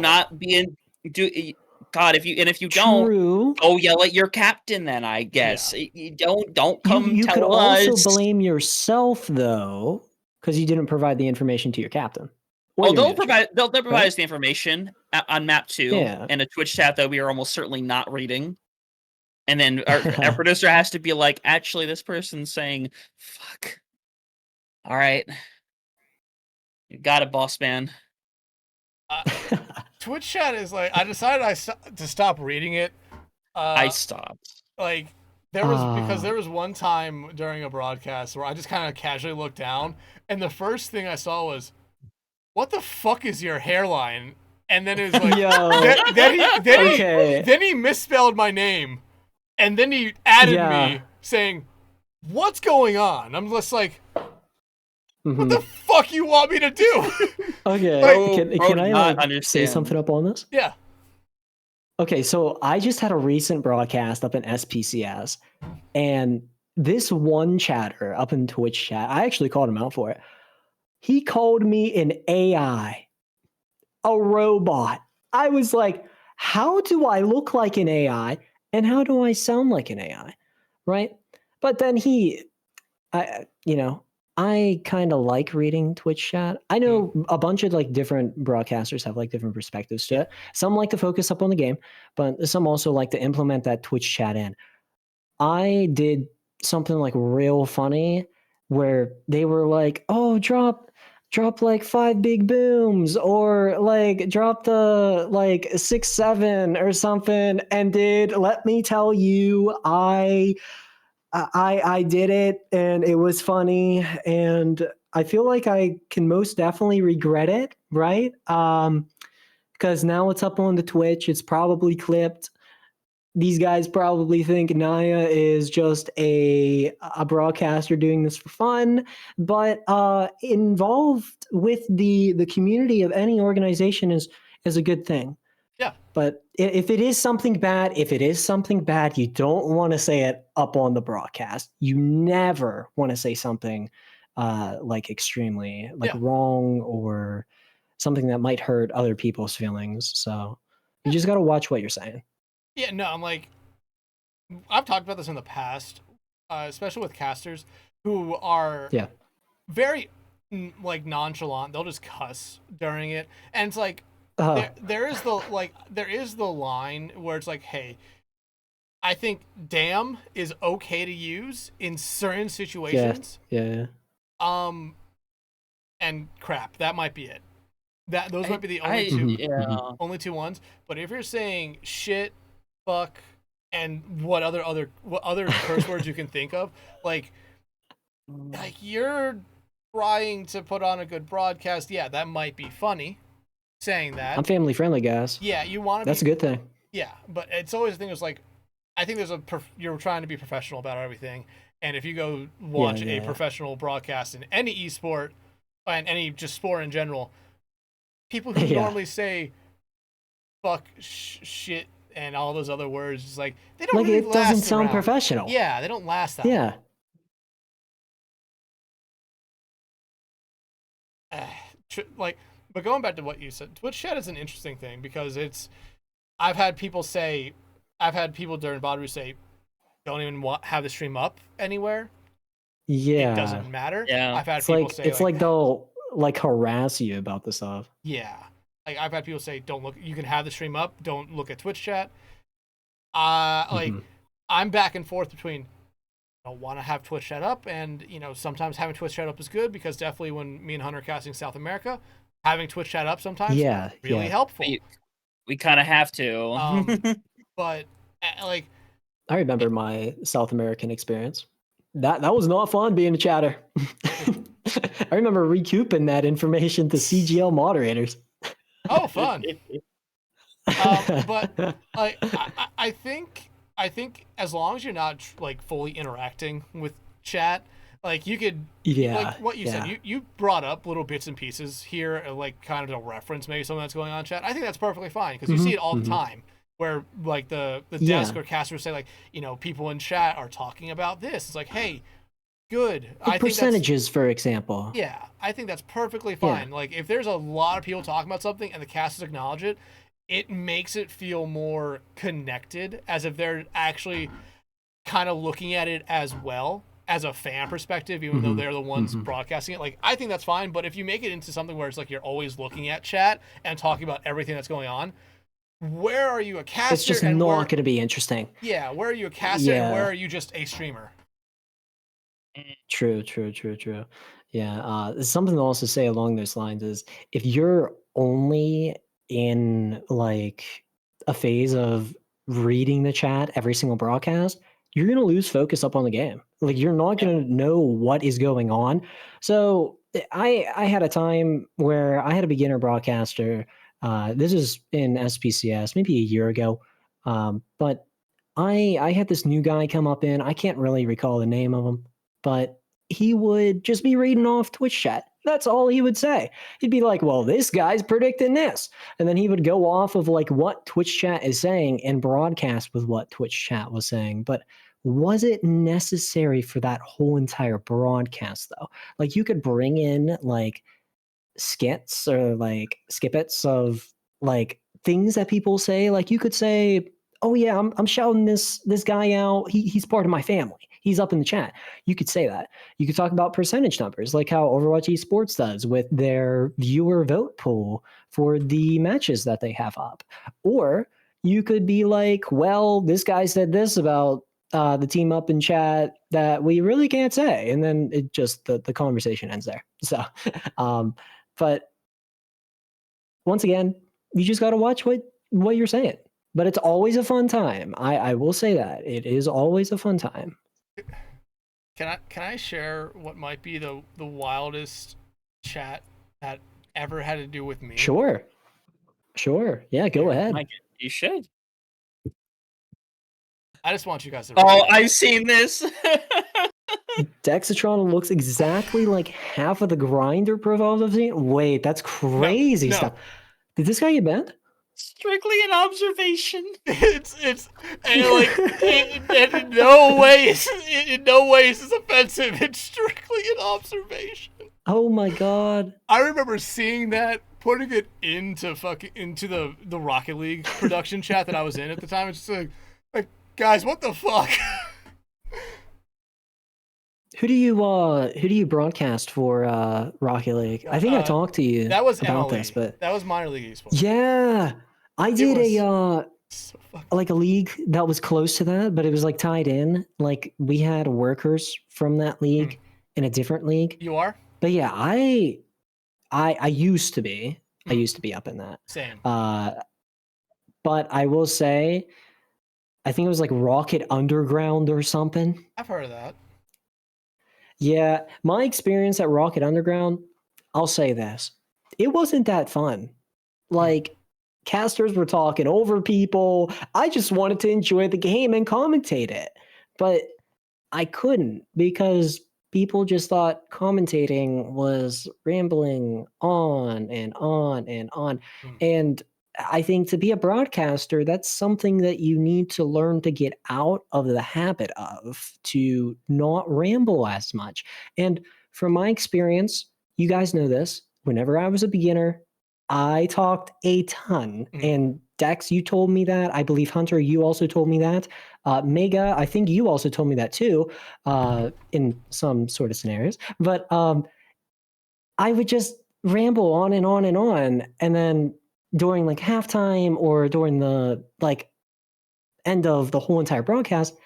you don't, go yell at your captain. Then I guess you don't come. You could us. also blame yourself though, because you didn't provide the information to your captain. They'll provide us the information on map 2 and a Twitch chat that we are almost certainly not reading. And then our producer has to be like, actually, this person's saying, fuck. All right. You got it, boss man. Twitch chat is like, I decided to stop reading it. I stopped. Like, because there was one time during a broadcast where I just kind of casually looked down, and the first thing I saw was, what the fuck is your hairline? And then it was like, then he misspelled my name, and then he added me saying, what's going on? I'm just like, what the fuck you want me to do? Okay, can I say something up on this? Yeah. Okay, so I just had a recent broadcast up in SPCS, and this one chatter up in Twitch chat, I actually called him out for it. He called me an AI, a robot. I was like, how do I look like an AI and how do I sound like an AI, right? But then I kind of like reading Twitch chat. I know a bunch of like different broadcasters have like different perspectives to it. Some like to focus up on the game, but some also like to implement that Twitch chat in. I did something like real funny where they were like, "Oh, drop like 5 big booms," or like drop the like 6-7 or something. And let me tell you, I did it, and it was funny, and I feel like I can most definitely regret it, right? Because now it's up on the Twitch. It's probably clipped. These guys probably think Nyah is just a broadcaster doing this for fun, but involved with the community of any organization is a good thing. Yeah. But if it is something bad, you don't want to say it up on the broadcast. You never want to say something like extremely wrong or something that might hurt other people's feelings. So you just got to watch what you're saying. Yeah, no, I'm like, I've talked about this in the past, especially with casters who are very like nonchalant. They'll just cuss during it, and it's like there is the line where it's like, hey, I think "damn" is okay to use in certain situations. Yeah. And crap, that might be it. Those might be the only two ones. But if you're saying shit, fuck, and what other curse words you can think of, like you're trying to put on a good broadcast. Yeah, that might be funny. Saying that I'm family friendly, guys. Yeah, you want to. That's a good thing. Yeah, but it's always the thing. Is like, I think you're trying to be professional about everything, and if you go watch a professional broadcast in any esport and any just sport in general, people who normally say fuck, shit, and all those other words, it's like they don't like really it doesn't sound around. Professional. Yeah, they don't last that. Yeah. But going back to what you said, Twitch chat is an interesting thing because I've had people during Badu say, don't even have the stream up anywhere. Yeah. It doesn't matter. Yeah. I've had people say it's like they'll like harass you about the stuff. Yeah. Like I've had people say, don't look, you can have the stream up, don't look at Twitch chat. I'm back and forth between I don't want to have Twitch chat up, and sometimes having Twitch chat up is good because definitely when me and Hunter are casting South America, having Twitch chat up sometimes really helpful. We kind of have to. But like I remember my South American experience. That was not fun being a chatter. I remember recouping that information to CGL moderators. Oh, fun. But like I think as long as you're not like fully interacting with chat, like you could like what you said, you brought up little bits and pieces here, like kind of to reference maybe something that's going on in chat. I think that's perfectly fine because you see it all the time where like the desk or casters say like, people in chat are talking about this. It's like, hey, good. I think percentages, for example. Yeah, I think that's perfectly fine. Like if there's a lot of people talking about something and the casters acknowledge it, it makes it feel more connected, as if they're actually kind of looking at it as well as a fan perspective, even though they're the ones broadcasting it. Like, I think that's fine, but if you make it into something where it's like you're always looking at chat and talking about everything that's going on, where are you a caster? It's just not going to be interesting. Yeah, where are you a caster and where are you just a streamer? True. Yeah, something to also say along those lines is if you're only in like a phase of reading the chat every single broadcast, you're going to lose focus up on the game. Like you're not going to know what is going on. So I had a time where I had a beginner broadcaster. This is in SPCS maybe a year ago. But I had this new guy come up in. I can't really recall the name of him, but he would just be reading off Twitch chat. That's all he would say. He'd be like, well, this guy's predicting this. And then he would go off of like what Twitch chat is saying and broadcast with what Twitch chat was saying. But was it necessary for that whole entire broadcast though? Like you could bring in like skits or like skippets of like things that people say. Like you could say, oh yeah, I'm shouting this guy out. He's part of my family. He's up in the chat. You could say that. You could talk about percentage numbers, like how Overwatch Esports does with their viewer vote pool for the matches that they have up. Or you could be like, well, this guy said this about the team up in chat that we really can't say, and then it just the conversation ends there. So, but once again, you just got to watch what you're saying. But it's always a fun time. I will say that it is always a fun time. Can I share what might be the wildest chat that ever had to do with me? Sure. Yeah, go ahead. Mike, you should. I just want you guys to. Oh, I've seen this. Dexatron looks exactly like half of the grinder profiles I've seen. Wait, that's crazy stuff. Did this guy get banned? Strictly an observation. It's and like in no way is this offensive. It's strictly an observation. Oh my god! I remember seeing that, putting it into the Rocket League production chat that I was in at the time. It's just like guys, what the fuck? Who do you broadcast for Rocket League? I think I talked to you about MLE. this, but that was minor league esports. Yeah, I did like a league that was close to that, but it was like tied in. Like we had workers from that league in a different league. You are? But yeah, I used to be. I used to be up in that. Same. But I will say, I think it was like Rocket Underground or something. I've heard of that. Yeah, my experience at Rocket Underground, I'll say this. It wasn't that fun. Like, casters were talking over people. I just wanted to enjoy the game and commentate it. But I couldn't because people just thought commentating was rambling on and on and on. And I think to be a broadcaster, that's something that you need to learn to get out of the habit of, to not ramble as much. And from my experience, you guys know this, whenever I was a beginner, I talked a ton. And Dex, you told me that. I believe Hunter, you also told me that. Mega, I think you also told me that too, in some sort of scenarios. But I would just ramble on and on and on. And then during like halftime or during the like end of the whole entire broadcast,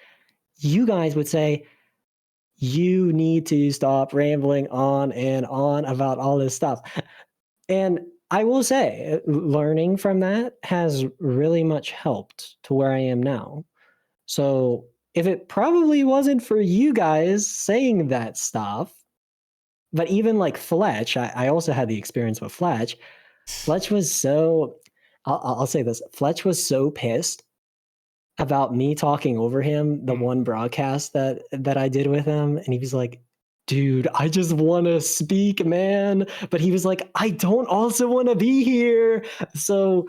you guys would say, you need to stop rambling on and on about all this stuff. And I will say, learning from that has really much helped to where I am now. So if it probably wasn't for you guys saying that stuff, but even like Fletch, I also had the experience with Fletch. Fletch was so, I'll say this, Fletch was so pissed about me talking over him the one broadcast that I did with him. And he was like, dude, I just want to speak, man. But he was like, I don't also want to be here. So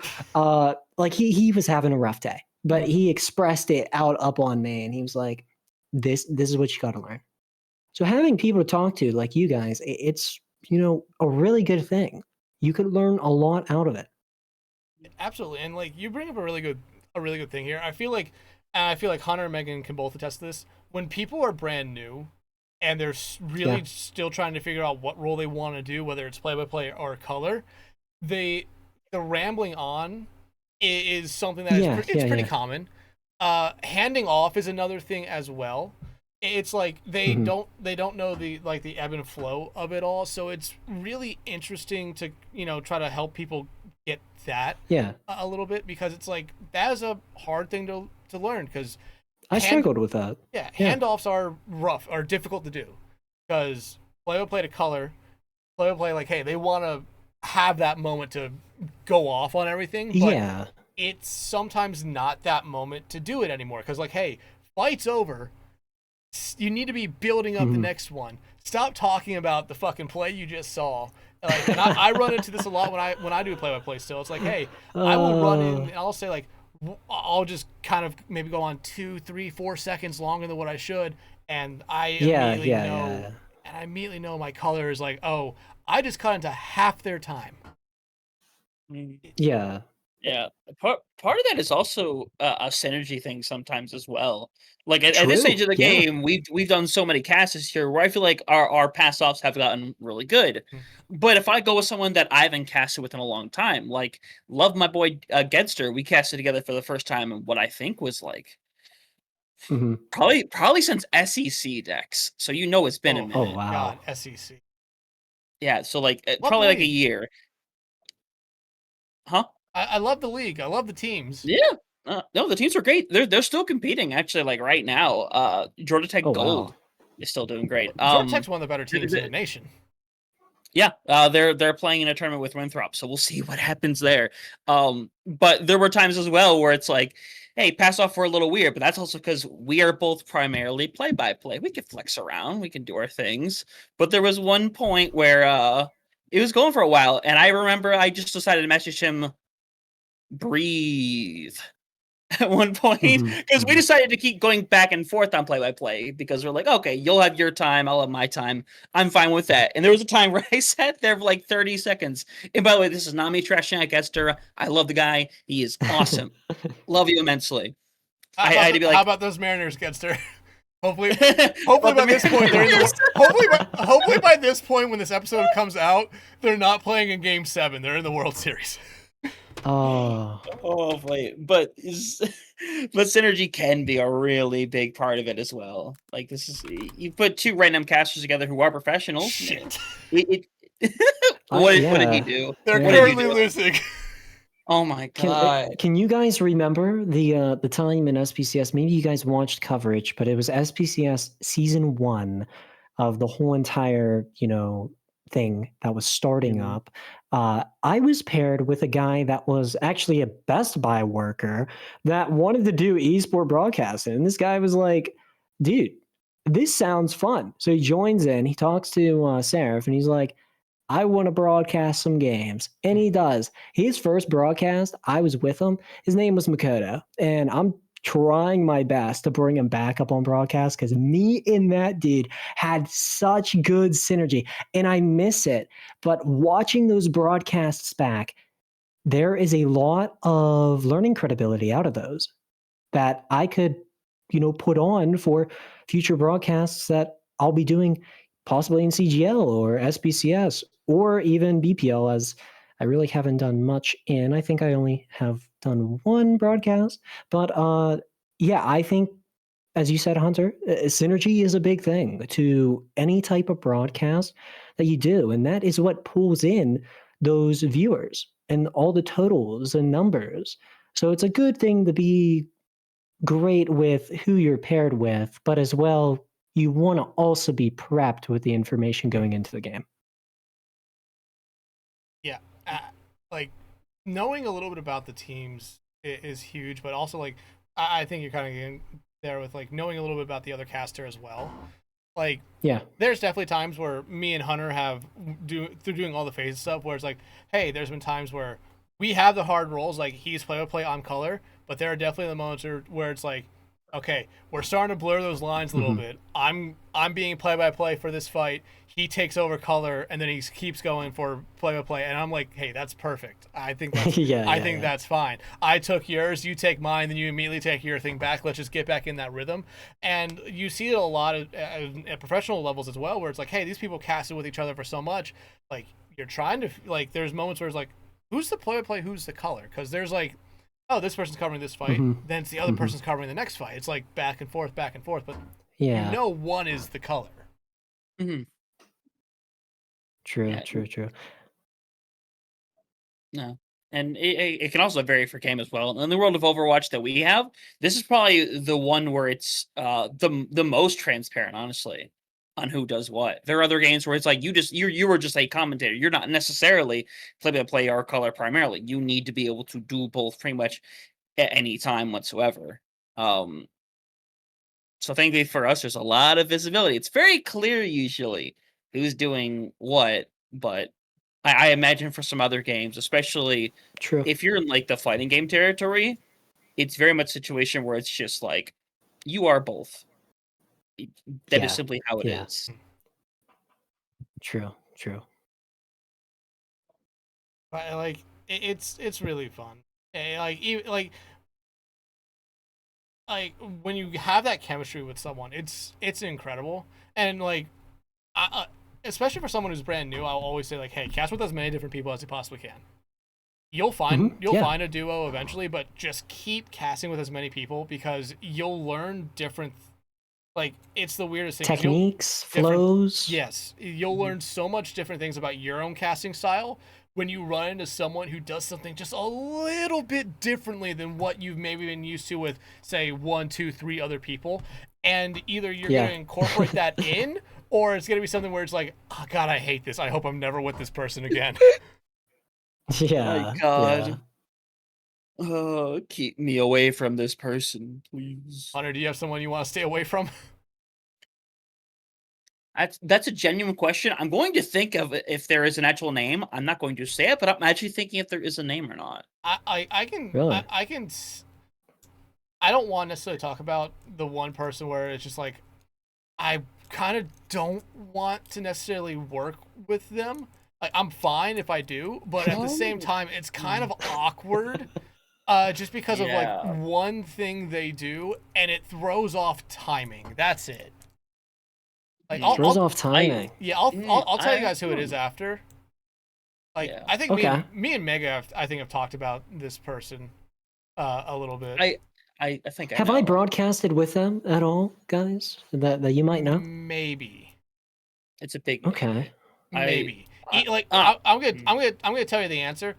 like he was having a rough day, but he expressed it out up on me. And he was like, this is what you got to learn. So having people to talk to like you guys, it's, a really good thing. You could learn a lot out of it. Absolutely. And like you bring up a really good thing here. I feel like Hunter and Megan can both attest to this. When people are brand new and they're really still trying to figure out what role they want to do, whether it's play-by-play or color, the rambling on is something that is pretty common. Handing off is another thing as well. It's like they don't know the ebb and flow of it all, so it's really interesting to try to help people get that a little bit, because it's like that is a hard thing to learn, because I struggled with that. Handoffs are rough, are difficult to do, because play to color, play like, hey, they want to have that moment to go off on everything, but it's sometimes not that moment to do it anymore, because like, hey, fight's over, you need to be building up the next one. Stop talking about the fucking play you just saw. Like, and I run into this a lot when I do play-by-play still. It's like, hey, I will run in and I'll say like, I'll just kind of maybe go on 2, 3, 4 seconds longer than what I should, and I immediately know my color is like, oh, I just cut into half their time. Yeah. Yeah, part of that is also a synergy thing sometimes as well. Like at this True. stage of the Yeah. game, we've done so many casts here where I feel like our pass offs have gotten really good. But if I go with someone that I haven't casted with in a long time, like love my boy Gedster, we casted together for the first time in what I think was like hmm probably since SEC decks. So you know it's been a minute. Oh wow. God, SEC. Yeah, so like Love probably the like a league. year. Huh? I love the league. I love the teams. Yeah. No, the teams are great. They're still competing actually. Like right now, Georgia Tech Oh Gold wow. is still doing great. Georgia Tech's one of the better teams in the nation. Yeah, they're playing in a tournament with Winthrop, so we'll see what happens there. But there were times as well where it's like, hey, pass off for a little weird, but that's also because we are both primarily play-by-play. We can flex around, we can do our things. But there was one point where it was going for a while, and I remember I just decided to message him, breathe. At one point because we decided to keep going back and forth on play-by-play because we're like, okay, you'll have your time, I'll have my time. I'm fine with that. And there was a time where I sat there for like 30 seconds. And by the way, this is not me trashing Gedster. I love the guy. He is awesome. Love you immensely. I had to be like, how about those Mariners, Gedster? Hopefully by this point they're in the, hopefully by this point when this episode comes out, they're not playing in Game 7. They're in the World Series. Oh boy, but synergy can be a really big part of it as well. Like this is you put two random casters together who are professionals. Shit. What did he do? They're currently losing. Oh my god! Can you guys remember the time in SPCS? Maybe you guys watched coverage, but it was SPCS season 1 of the whole entire thing that was starting up. I was paired with a guy that was actually a Best Buy worker that wanted to do esport broadcasting. And this guy was like, dude, this sounds fun. So he joins in, he talks to Seraph, and he's like, I want to broadcast some games. And he does. His first broadcast, I was with him. His name was Makoto. And I'm trying my best to bring him back up on broadcast because me and that dude had such good synergy. And I miss it. But watching those broadcasts back, there is a lot of learning credibility out of those that I could, put on for future broadcasts that I'll be doing possibly in CGL or SBCS or even BPL, as I really haven't done much in. I think I only have done one broadcast. But yeah, I think, as you said, Hunter, synergy is a big thing to any type of broadcast that you do. And that is what pulls in those viewers and all the totals and numbers. So it's a good thing to be great with who you're paired with, but as well, you want to also be prepped with the information going into the game. Yeah, like knowing a little bit about the teams is huge, but also like I think you're kind of getting there with like knowing a little bit about the other caster as well. Like, yeah, there's definitely times where me and Hunter have through doing all the phase stuff where it's like, hey, there's been times where we have the hard roles, like he's play-by-play, I'm color, but there are definitely the moments where it's like, okay, we're starting to blur those lines a little bit. I'm being play-by-play for this fight. He takes over color, and then he keeps going for play-by-play, and I'm like, hey, that's perfect. I think that's that's fine. I took yours, you take mine, then you immediately take your thing back. Let's just get back in that rhythm. And you see it a lot at professional levels as well, where it's like, hey, these people casted with each other for so much. Like, you're trying to, like, there's moments where it's like, who's the play-by-play, who's the color? Because there's like, oh, this person's covering this fight, then it's the other person's covering the next fight. It's like back and forth, but you know one is the color. True. No. And it can also vary for game as well. In the world of Overwatch that we have, this is probably the one where it's the most transparent, honestly, on who does what. There are other games where it's like you were just a commentator. You're not necessarily play-by-play or color primarily. You need to be able to do both pretty much at any time whatsoever. So thankfully for us, there's a lot of visibility. It's very clear usually who's doing what, but I imagine for some other games, especially if you're in like the fighting game territory, it's very much a situation where it's just like you are both. That is simply how it is. True. But like it's really fun. Like when you have that chemistry with someone, it's incredible. And like, especially for someone who's brand new, I'll always say like, hey, cast with as many different people as you possibly can. You'll find find a duo eventually, but just keep casting with as many people because you'll learn different. Like it's the weirdest thing. Techniques, flows. Yes, you'll learn so much different things about your own casting style when you run into someone who does something just a little bit differently than what you've maybe been used to with, say, 1, 2, 3 other people. And either you're going to incorporate that in, or it's going to be something where it's like, oh, God, I hate this. I hope I'm never with this person again. Yeah. My God. Yeah. Keep me away from this person, please. Hunter, do you have someone you want to stay away from? That's a genuine question. I'm going to think of it if there is an actual name. I'm not going to say it, but I'm actually thinking if there is a name or not. I can. Really? I don't want to necessarily talk about the one person where it's just like, I kind of don't want to necessarily work with them. Like, I'm fine if I do, but at the same time, it's kind of awkward. Just because of like one thing they do, and it throws off timing. That's it. Like, throws off timing. I'll tell you guys who it is after. Like, I think me and Mega have talked about this person a little bit. I think have I broadcasted with them at all, guys? That you might know. Maybe. It's a big okay. Maybe. I'm gonna tell you the answer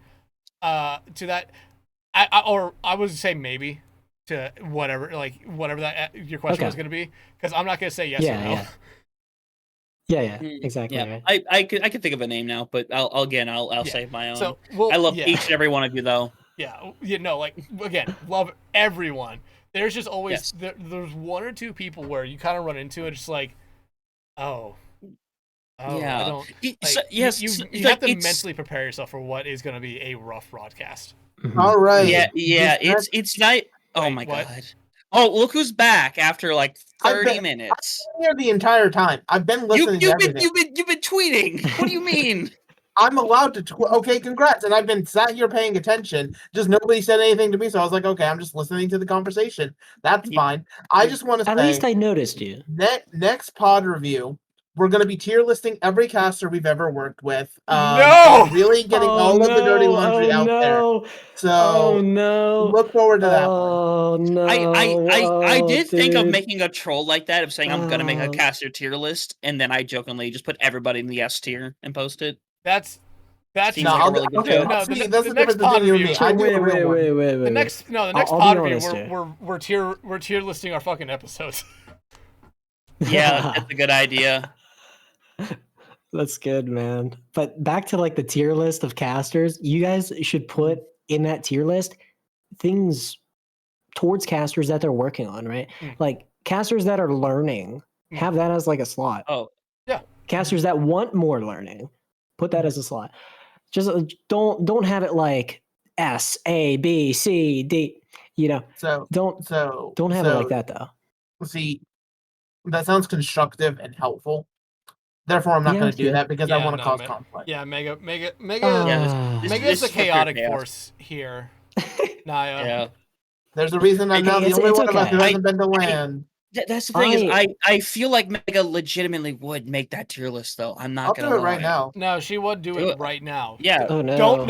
to that. I would say maybe to whatever that your question was gonna be, because I'm not gonna say yes or no. Yeah, exactly. Yeah. Right. I could think of a name now, but I'll save my own. So I love each and every one of you, though. Yeah, like again, love everyone. There's just always there's one or two people where you kind of run into it, just like, yeah. I don't. Like, you have to mentally prepare yourself for what is going to be a rough broadcast. Mm-hmm. All right. Yeah. It's night. Oh my God. Oh, look who's back after like 30 minutes. I've been here the entire time. I've been listening to everything. You've been tweeting. What do you mean? I'm allowed to okay, congrats. And I've been sat here paying attention. Just nobody said anything to me, so I was like, okay, I'm just listening to the conversation. That's fine. I just want to say, at least I noticed you. Next pod review, we're going to be tier listing every caster we've ever worked with. No! Really getting all of the dirty laundry out there. So look forward to that one. No! I did think of making a troll like that, of saying I'm going to make a caster tier list, and then I jokingly just put everybody in the S tier and post it. That's like a really good joke. No, that's the next pod review. Wait. The next pod review, we're tier listing our fucking episodes. Yeah, that's a good idea. That's good, man. But back to like the tier list of casters, you guys should put in that tier list things towards casters that they're working on, right? Like casters that are learning, have that as like a slot. Oh, yeah. Casters that want more learning, put that as a slot. Just don't have it like S, A, B, C, D. You know. Don't have it like that though. See, that sounds constructive and helpful. Therefore, I'm not going to do that because I want to cause conflict. Yeah, Mega is the chaotic force here. Nyah. Yeah. There's a reason I'm now the only one of us who hasn't been to land. That's the thing is, I feel like Mega legitimately would make that tier list, though. I'm not going to do it right now. No, she would do it right now. Yeah. Oh, no. Don't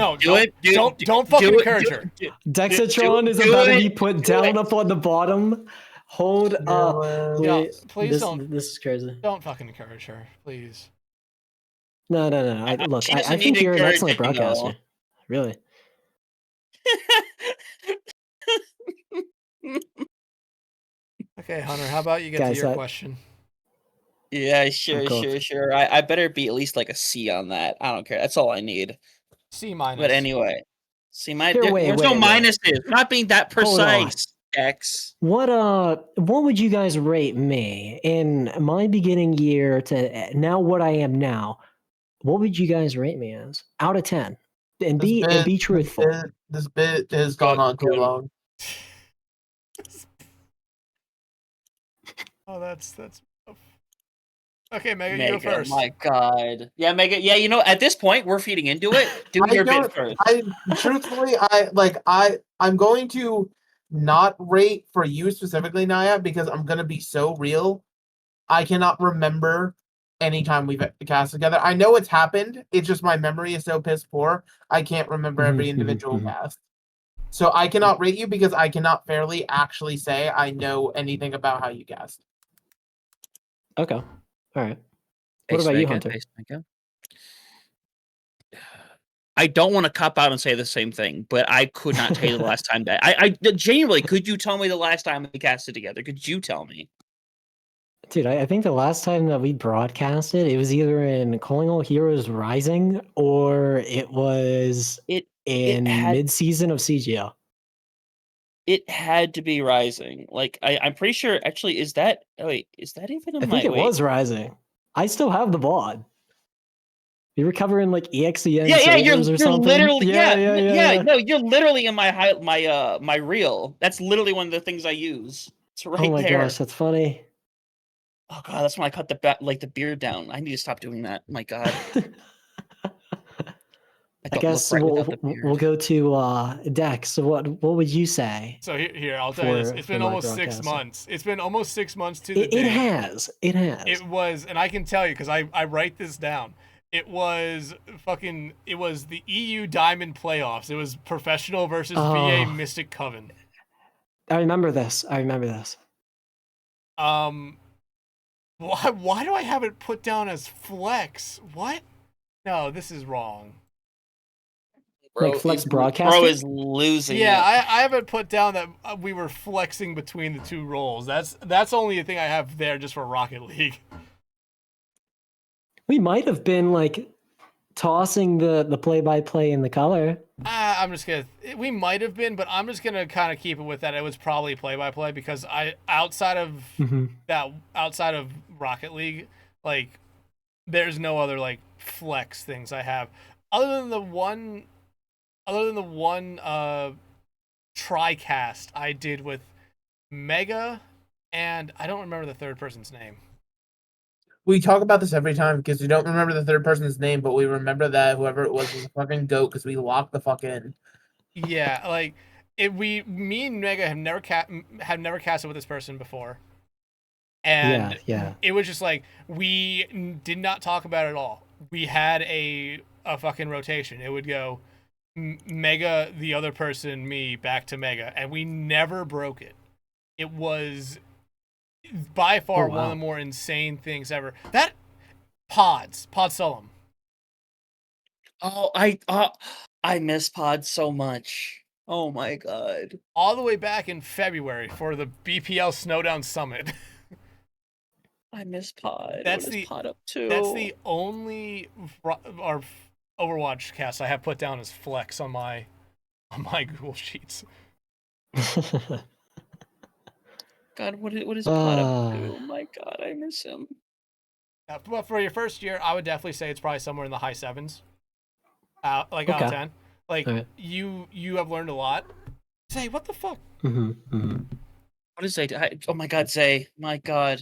fucking encourage her. Dexatron is about to be put down up on the bottom. Hold up. Please don't. This is crazy. Don't fucking encourage her, please. No. I think you're an excellent broadcaster. Really. Okay, Hunter, how about you get to your question? Yeah, sure. I better be at least like a C on that. I don't care. That's all I need. C-. But anyway. There's no minuses. We're not being that precise. X. What would you guys rate me in my beginning year to now what I am now? What would you guys rate me as out of 10? And be truthful. This bit has gone on too long. Oh, that's Okay, Mega, you go Mega, first. my God. Yeah, Mega. Yeah, you know, at this point, we're feeding into it. Do your bit first. Truthfully, I'm going to not rate for you specifically, Nyah, because I'm gonna be so real. I cannot remember any time we've cast together. I know it's happened. It's just my memory is so piss poor. I can't remember every individual cast. So I cannot rate you because I cannot fairly actually say I know anything about how you cast. Okay. All right. What about you, Hunter? I don't want to cop out and say the same thing, but I could not tell you the last time that I genuinely, could you tell me the last time we casted together? Could you tell me? Dude, I think the last time that we broadcasted, it was either in Calling All Heroes Rising or it was in mid-season of CGL. It had to be Rising. Like I'm pretty sure. Actually, is that even? I think it was Rising. I still have the VOD. You were covering like EXEN yeah, you're something. literally yeah. No, you're literally in my reel. That's literally one of the things I use. It's right there. Oh my gosh, that's funny. Oh god, that's when I cut the beard down. I need to stop doing that. My god. I guess we'll go to Dex. So what would you say? So here, I'll tell you this. It's been almost 6 months. It's been almost 6 months to the day. It has. It was, and I can tell you because I write this down. It was the EU Diamond playoffs. It was professional versus VA Mystic Coven. I remember this. Why do I have it put down as flex? What? No, this is wrong. Bro, like flex broadcast. Bro is losing. Yeah, I have it put down that we were flexing between the two roles. That's only a thing I have there just for Rocket League. We might have been like tossing the play-by-play in the color. We might have been, but I'm just gonna kind of keep it with that. It was probably play-by-play because outside of Rocket League, like there's no other like flex things I have other than the one TriCast I did with Mega, and I don't remember the third person's name. We talk about this every time because we don't remember the third person's name, but we remember that whoever it was a fucking goat because we locked the fuck in. Yeah, like me and Mega have never casted with this person before, and it was just like we did not talk about it at all. We had a fucking rotation. It would go Mega, the other person, me, back to Mega, and we never broke it. It was by far one of the more insane things ever. That Pod Solum. Oh, I miss Pod so much. Oh my god. All the way back in February for the BPL Snowdown Summit. I miss Pod. That's the Pod up too. That's the only our Overwatch cast I have put down as flex on my Google Sheets. God, what is Pod up to? Oh my god, I miss him. But for your first year, I would definitely say it's probably somewhere in the high 7s. Out of 10. Like you have learned a lot. Zay, what the fuck? What is Zay? Oh my god, Zay. My god.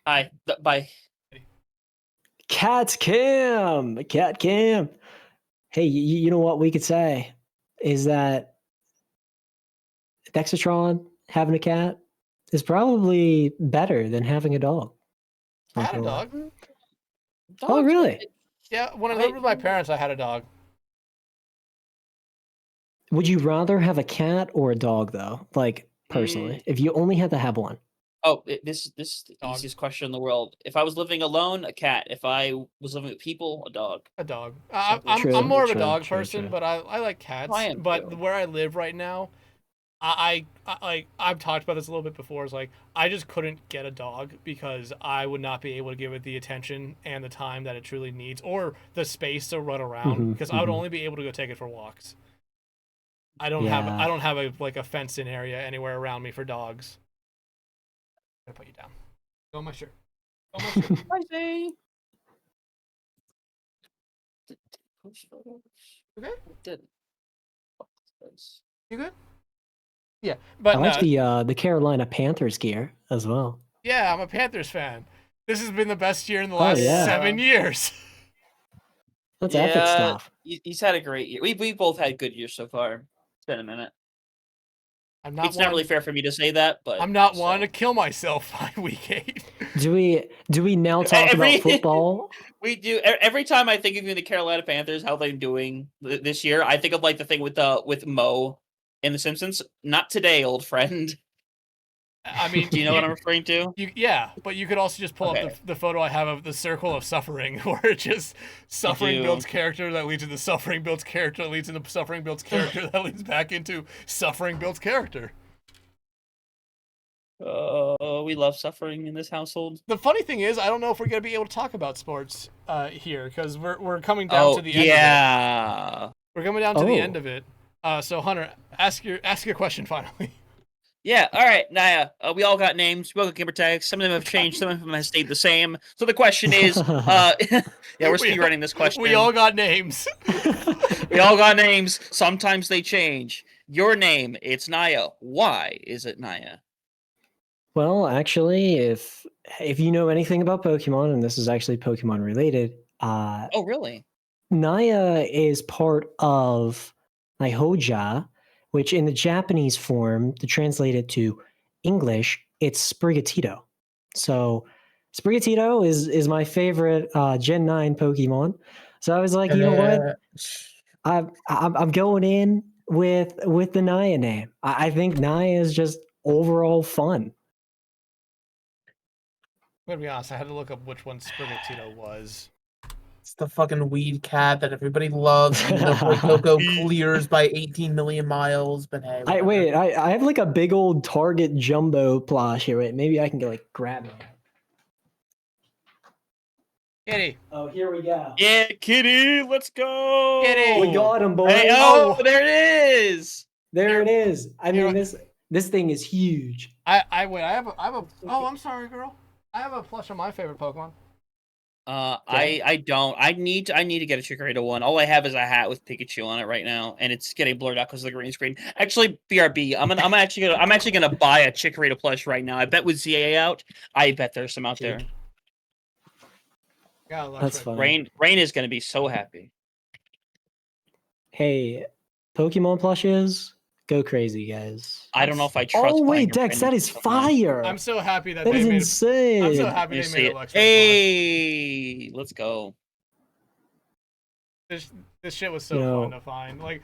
Hi. Bye. Cat Cam. Hey, you know what we could say is that Dexatron having a cat is probably better than having a dog. I had a dog. Oh, really? Yeah, when I lived with my parents, I had a dog. Would you rather have a cat or a dog, though? Like, personally, if you only had to have one. Oh, this is the easiest question in the world. If I was living alone, a cat. If I was living with people, a dog. A dog. I'm more of a dog person, but I like cats. But where I live right now, I've talked about this a little bit before. Is like I just couldn't get a dog because I would not be able to give it the attention and the time that it truly needs, or the space to run around. Because I would only be able to go take it for walks. I don't have a fenced in area anywhere around me for dogs. I'm gonna put you down. Go on my shirt. Bye, Zay. Okay. Did. You good? Yeah, but I like the Carolina Panthers gear as well. Yeah, I'm a Panthers fan. This has been the best year in the last 7 years. That's epic stuff. He's had a great year. We both had good years so far. It's been a minute. It's not really fair for me to say that, but I'm not wanting to kill myself by week 8. Do we now talk about football? We do. Every time I think of the Carolina Panthers, how they're doing this year, I think of like the thing with Mo in The Simpsons. Not today, old friend. I mean, do you know what I'm referring to? Yeah, but you could also just pull up the photo I have of the circle of suffering, where it just suffering builds character that leads into suffering builds character that leads into suffering builds character that leads back into suffering builds character. We love suffering in this household. The funny thing is, I don't know if we're gonna be able to talk about sports here because we're coming down to the end. Yeah, we're coming down to the end of it. So Hunter, ask your question finally. Yeah, all right, Nyah. We all got names. We all got gamer tags. Some of them have changed. Some of them have stayed the same. So the question is, yeah, we're speedrunning this question. We all got names. We all got names. Sometimes they change. Your name, it's Nyah. Why is it Nyah? Well, actually, if you know anything about Pokemon, and this is actually Pokemon related, oh really? Nyah is part of Nyhoja, which in the Japanese form, to translate it to English, it's Sprigatito. So Sprigatito is my favorite Gen 9 Pokemon. So I was like, you know what? I'm going in with the Nyah name. I think Nyah is just overall fun. I'm gonna be honest, I had to look up which one Sprigatito was. It's the fucking weed cat that everybody loves, even though Coco clears by 18 million miles. But hey, I have like a big old Target jumbo plush here. Wait, maybe I can go like grab it. Kitty. Oh, here we go. Yeah, Kitty, let's go. Kitty. We got him, boys. Hey, oh, there it is. There it is. I mean, this thing is huge. I have a. Oh, I'm sorry, girl. I have a plush of my favorite Pokemon. I don't. I need to get a Chikorita one. All I have is a hat with Pikachu on it right now, and it's getting blurred out because of the green screen. Actually, BRB, I'm actually gonna buy a Chikorita plush right now. I bet with ZA out, I bet there's some out there. That's fun. Rain is gonna be so happy. Hey, Pokemon plushes, go crazy, guys. I don't know if I trust. Oh wait, Dex, that is fire! I'm so happy that they made insane. I'm so happy they made it. Hey, let's go. This shit was so fun to find. Like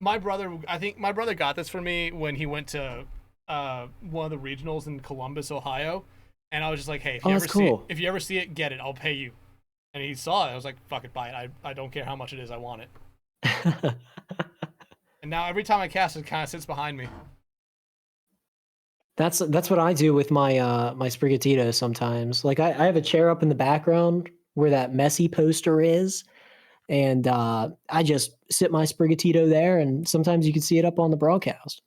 my brother, I think my brother got this for me when he went to one of the regionals in Columbus, Ohio, and I was just like, hey, if you ever see it, get it. I'll pay you. And he saw it. I was like, fuck it, buy it. I don't care how much it is. I want it. And now every time I cast it kind of sits behind me. That's what I do with my my Sprigatito sometimes. Like I have a chair up in the background where that Messi poster is, and I just sit my Sprigatito there, and sometimes you can see it up on the broadcast.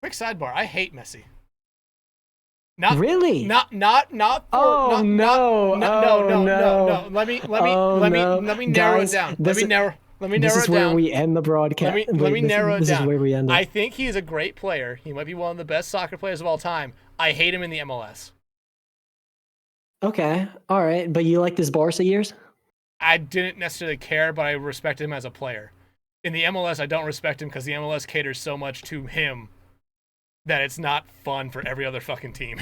Quick sidebar: I hate Messi. Not really. Not. Oh no! No. Let me narrow it down. Let me narrow it down. This is where we end the broadcast. Let me narrow it down. This is where we end it. I think he's a great player. He might be one of the best soccer players of all time. I hate him in the MLS. Okay, all right, but you like this Barca years? I didn't necessarily care, but I respect him as a player. In the MLS, I don't respect him because the MLS caters so much to him that it's not fun for every other fucking team.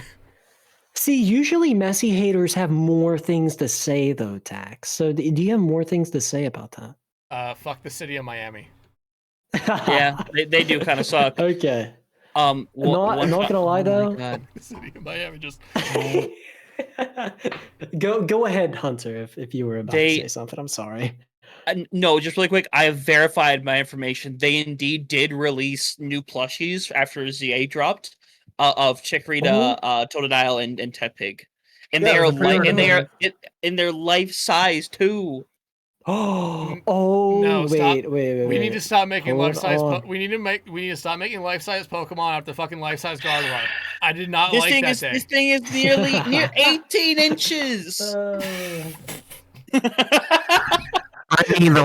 See, usually Messi haters have more things to say, though, Tax. So do you have more things to say about that? Fuck the city of Miami. Yeah, they do kind of suck. Okay. I'm not gonna lie though. The city of Miami just. Go ahead, Hunter. If you were about to say something, I'm sorry. No, just really quick. I have verified my information. They indeed did release new plushies after ZA dropped of Chikorita, Totodile, and Tepig, and they are in their life size too. No, wait. We need to stop making life size. We need to stop making life size Pokemon after fucking life size Gardevoir. I did not like that thing. This thing is near 18 inches. I mean, the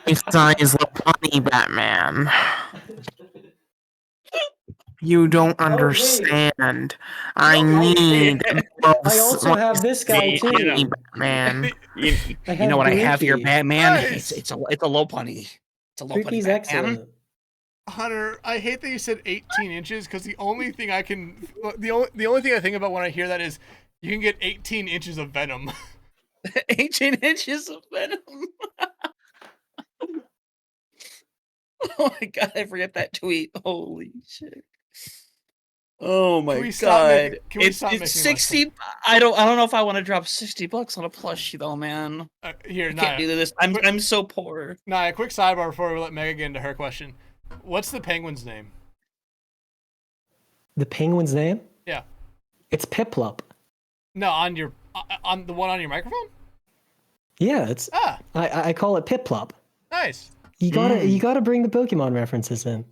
life size Lapani Batman. You don't understand. I need. I also have this guy too. Man, You know what I have here, Batman? Nice. It's a low punny. It's a low punny, Droopy's Batman. excellent. Hunter, I hate that you said 18 inches because the only thing I think about when I hear that is you can get 18 inches of venom. 18 inches of venom. Oh my god, I forget that tweet. Holy shit. Oh my god. It's 60. I don't know if I want to drop $60 on a plushie though, man. Here, I can't do this. I'm so poor. A quick sidebar before we let Mega get into her question. What's the penguin's name? The penguin's name? Yeah. It's Piplup. No, on the one on your microphone? Yeah, it's I call it Piplup. Nice. You gotta bring the Pokemon references in.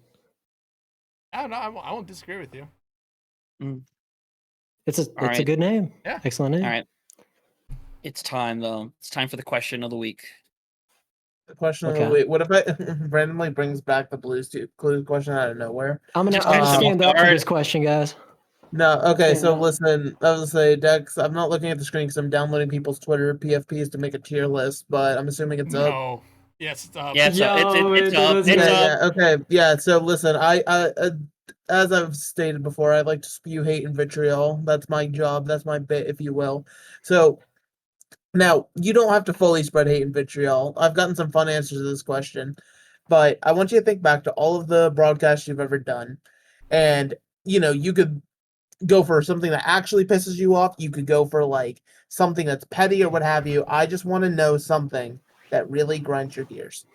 I don't know. I won't disagree with you. It's a good name. Yeah. Excellent name. All right. It's time though. It's time for the question of the week. The question of the week. What if it randomly brings back the Blues Clues question out of nowhere? I'm gonna stand up for this question, guys. No, okay, so listen, I was gonna say, Dex, I'm not looking at the screen because I'm downloading people's Twitter PFPs to make a tier list, but I'm assuming it's up. No. Yes, it's up. Yeah, it's up. Yeah, okay, yeah, so listen, I as I've stated before, I like to spew hate and vitriol. That's my job, that's my bit, if you will. So, now, you don't have to fully spread hate and vitriol. I've gotten some fun answers to this question, but I want you to think back to all of the broadcasts you've ever done, and, you could go for something that actually pisses you off. You could go for like something that's petty or what have you. I just want to know something that really grinds your gears.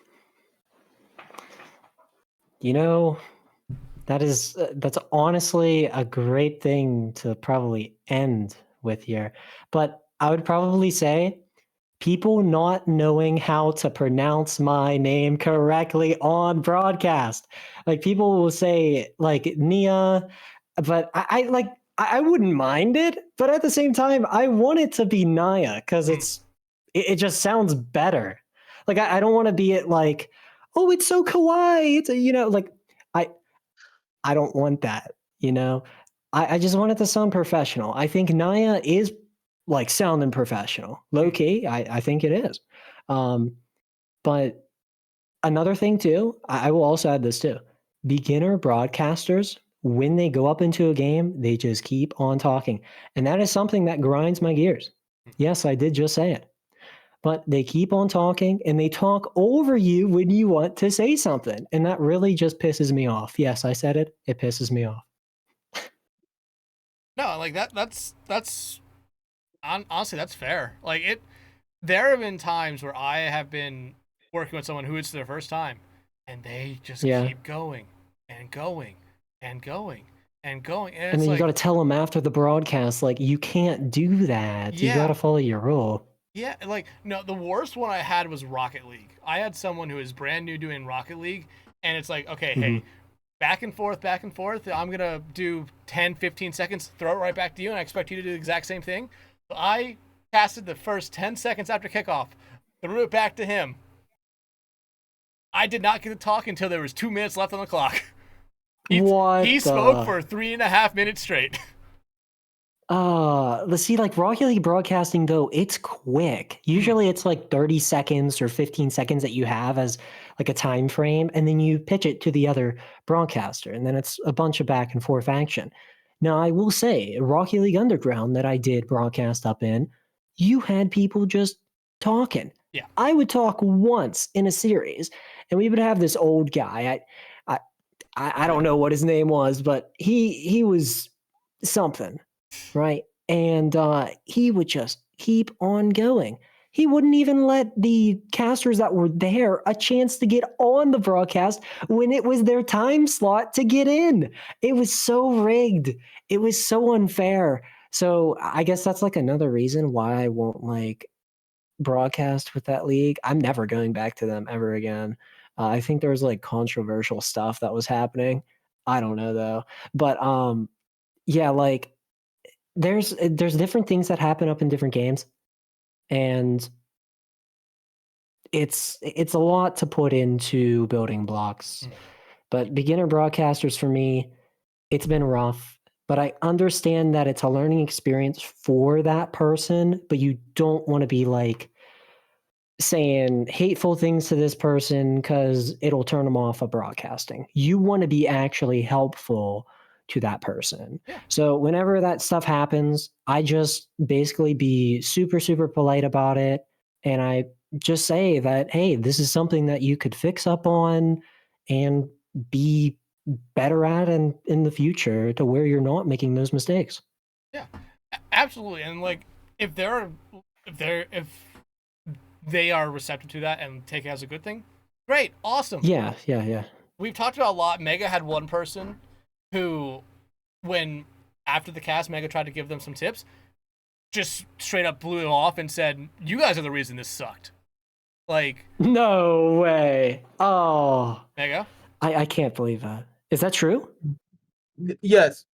That's honestly a great thing to probably end with here. But I would probably say people not knowing how to pronounce my name correctly on broadcast. Like people will say like Nyah, but I wouldn't mind it, but at the same time, I want it to be Nyah because it just sounds better. Like I don't want to be it like, oh, it's so kawaii. It's like I don't want that. I just want it to sound professional. I think Nyah is like sounding professional, low key. I think it is. But another thing too, I will also add this too. Beginner broadcasters, when they go up into a game, they just keep on talking. And that is something that grinds my gears. Yes, I did just say it. But they keep on talking and they talk over you when you want to say something. And that really just pisses me off. Yes, I said it. It pisses me off. No, like that's honestly, that's fair. Like there have been times where I have been working with someone who it's their first time and they just keep going and going and going and going. And then you got to tell them after the broadcast, like, you can't do that. You got to follow your rule. Yeah, like, no, the worst one I had was Rocket League. I had someone who is brand new doing Rocket League, and it's like, okay, hey, back and forth. I'm going to do 10, 15 seconds, throw it right back to you, and I expect you to do the exact same thing. So I casted the first 10 seconds after kickoff, threw it back to him. I did not get to talk until there was 2 minutes left on the clock. He spoke for 3.5 minutes straight. Let's see, like Rocket League broadcasting though, it's quick. Usually it's like 30 seconds or 15 seconds that you have as like a time frame, and then you pitch it to the other broadcaster, and then it's a bunch of back and forth action. Now, I will say, Rocket League Underground that I did broadcast up in, you had people just talking. Yeah. I would talk once in a series, and we would have this old guy. I don't know what his name was, but he was something, right? And he would just keep on going. He wouldn't even let the casters that were there a chance to get on the broadcast when it was their time slot to get in. It was so rigged. It was so unfair. So I guess that's like another reason why I won't like broadcast with that league. I'm never going back to them ever again. I think there was like controversial stuff that was happening. I don't know though. But yeah, like there's different things that happen up in different games, and it's a lot to put into building blocks. But beginner broadcasters for me, it's been rough, but I understand that it's a learning experience for that person, but you don't want to be like saying hateful things to this person because it'll turn them off of broadcasting. You want to be actually helpful to that person. Yeah. So whenever that stuff happens, I just basically be super, super polite about it. And I just say that, hey, this is something that you could fix up on and be better at in the future to where you're not making those mistakes. Yeah, absolutely. And like, if they are receptive to that and take it as a good thing, great, awesome. Yeah. We've talked about a lot. Mega had one person who, when after the cast, Mega tried to give them some tips, just straight up blew it off and said, "You guys are the reason this sucked." Like, no way. Oh, Mega, I can't believe that. Is that true? Yes,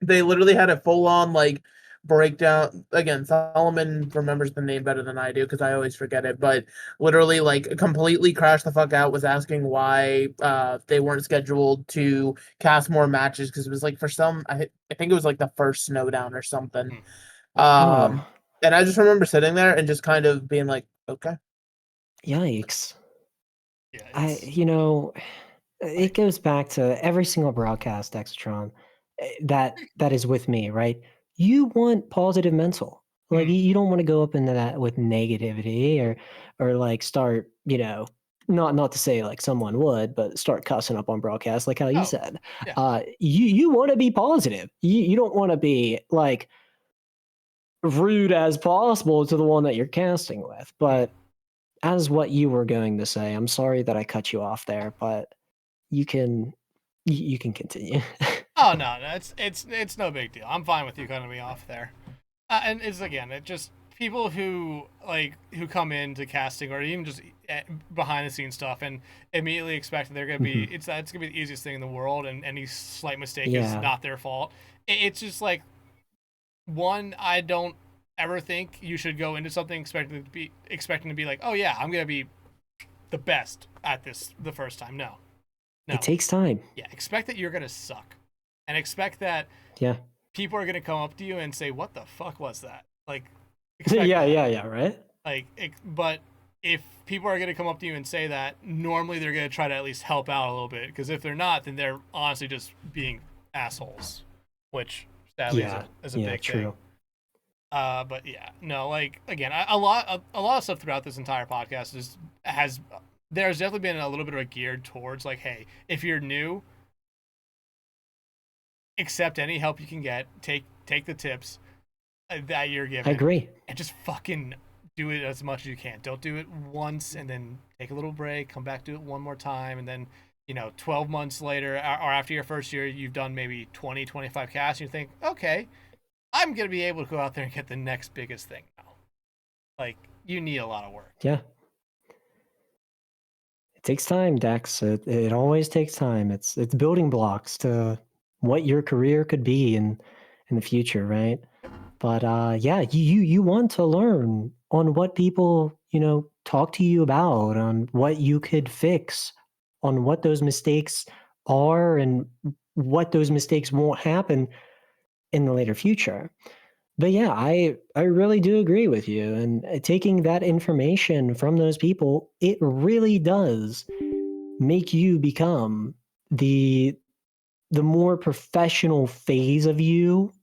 they literally had a full-on like breakdown. Again, Solomon remembers the name better than I do because I always forget it. But literally, like, completely crashed the fuck out. Was asking why they weren't scheduled to cast more matches because it was like for some, I think it was like the first Snowdown or something. And I just remember sitting there and just kind of being like, okay, yikes. yeah, It goes back to every single broadcast, Dexatron, that is with me, right? You want positive mental. Like, you don't want to go up into that with negativity or like start, not to say like someone would, but start cussing up on broadcast like how you said. Yeah. You want to be positive. You don't want to be like rude as possible to the one that you're casting with. But as what you were going to say, I'm sorry that I cut you off there, but you can continue. Oh no, it's no big deal. I'm fine with you cutting me off there. And it's just people who come into casting or even just behind the scenes stuff and immediately expect that they're gonna be it's gonna be the easiest thing in the world and any slight mistake is not their fault. It's just like, one, I don't ever think you should go into something expecting to be like, oh yeah, I'm gonna be the best at this the first time. No. It takes time. Yeah, expect that you're gonna suck, and expect that people are gonna come up to you and say, "What the fuck was that?" Like, yeah, right. But if people are gonna come up to you and say that, normally they're gonna try to at least help out a little bit. Because if they're not, then they're honestly just being assholes, which sadly is a big true. thing. But yeah, no, like, again, a lot of stuff throughout this entire podcast there's definitely been a little bit of a geared towards like, hey, if you're new, accept any help you can get, take the tips that you're given. I agree. And just fucking do it as much as you can. Don't do it once and then take a little break, come back, do it one more time, and then 12 months later or after your first year, you've done maybe 20, 25 casts, and you think, okay, I'm gonna be able to go out there and get the next biggest thing now. Like, you need a lot of work. Yeah. It takes time, Dex. It always takes time. It's building blocks to what your career could be in the future, right? But you want to learn on what people, talk to you about, on what you could fix, on what those mistakes are and what those mistakes won't happen in the later future. But yeah, I really do agree with you. And taking that information from those people, it really does make you become the more professional phase of you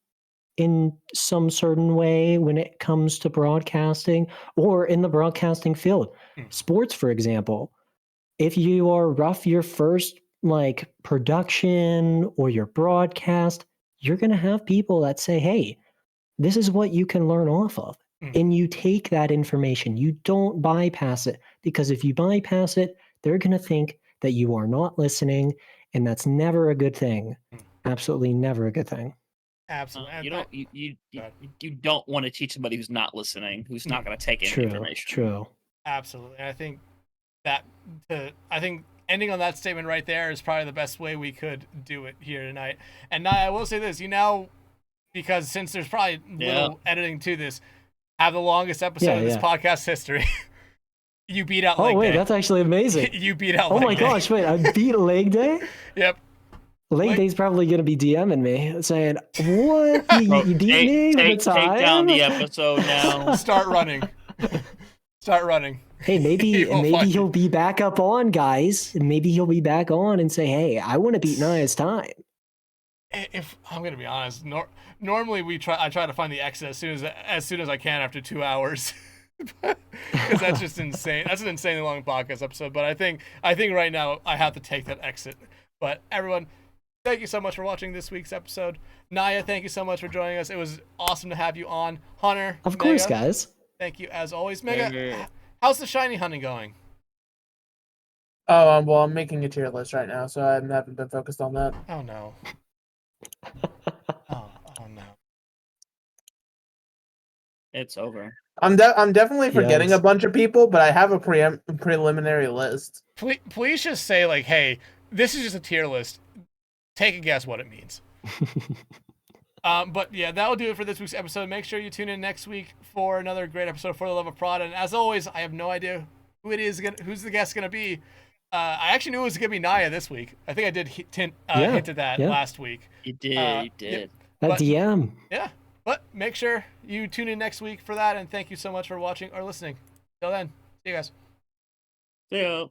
in some certain way when it comes to broadcasting or in the broadcasting field. Sports, for example, if you are rough your first like production or your broadcast, you're going to have people that say, hey, this is what you can learn off of. And you take that information. You don't bypass it, because if you bypass it, they're going to think that you are not listening, and that's never a good thing. Absolutely never a good thing. Absolutely. You don't want to teach somebody who's not listening, who's not going to take in information. True. Absolutely. And I think ending on that statement right there is probably the best way we could do it here tonight. And I will say this, because since there's probably little editing to this, have the longest episode of this podcast history. You beat out leg day. Oh, wait, that's actually amazing. You beat out leg day. Oh, my day. gosh, wait, I beat leg day? Yep. Late Day's probably gonna be DMing me saying, "What? You beat me with the time?" Take down the episode now. Start running. Start running. Hey, maybe he'll be back up on, guys. Maybe he'll be back on and say, "Hey, I want to beat Nyah's time." If I'm gonna be honest, normally I try to find the exit as soon as I can after 2 hours, because that's just insane. That's an insanely long podcast episode. But I think right now I have to take that exit. But everyone, thank you so much for watching this week's episode. Nyah, thank you so much for joining us. It was awesome to have you on. Hunter, of course, guys. Thank you as always. Mega, how's the shiny hunting going? Oh, well, I'm making a tier list right now, so I haven't been focused on that. Oh no. Oh no. It's over. I'm definitely forgetting a bunch of people, but I have a preliminary list. Please just say, like, hey, this is just a tier list. Take a guess what it means. But yeah, that'll do it for this week's episode. Make sure you tune in next week for another great episode For the Love of Prod. And as always, I have no idea who's the guest gonna be. I actually knew it was gonna be Nyah this week. I think I did hint at that last week. You did. You did. That DM. Yeah. But make sure you tune in next week for that. And thank you so much for watching or listening. Till then, see you guys. See ya.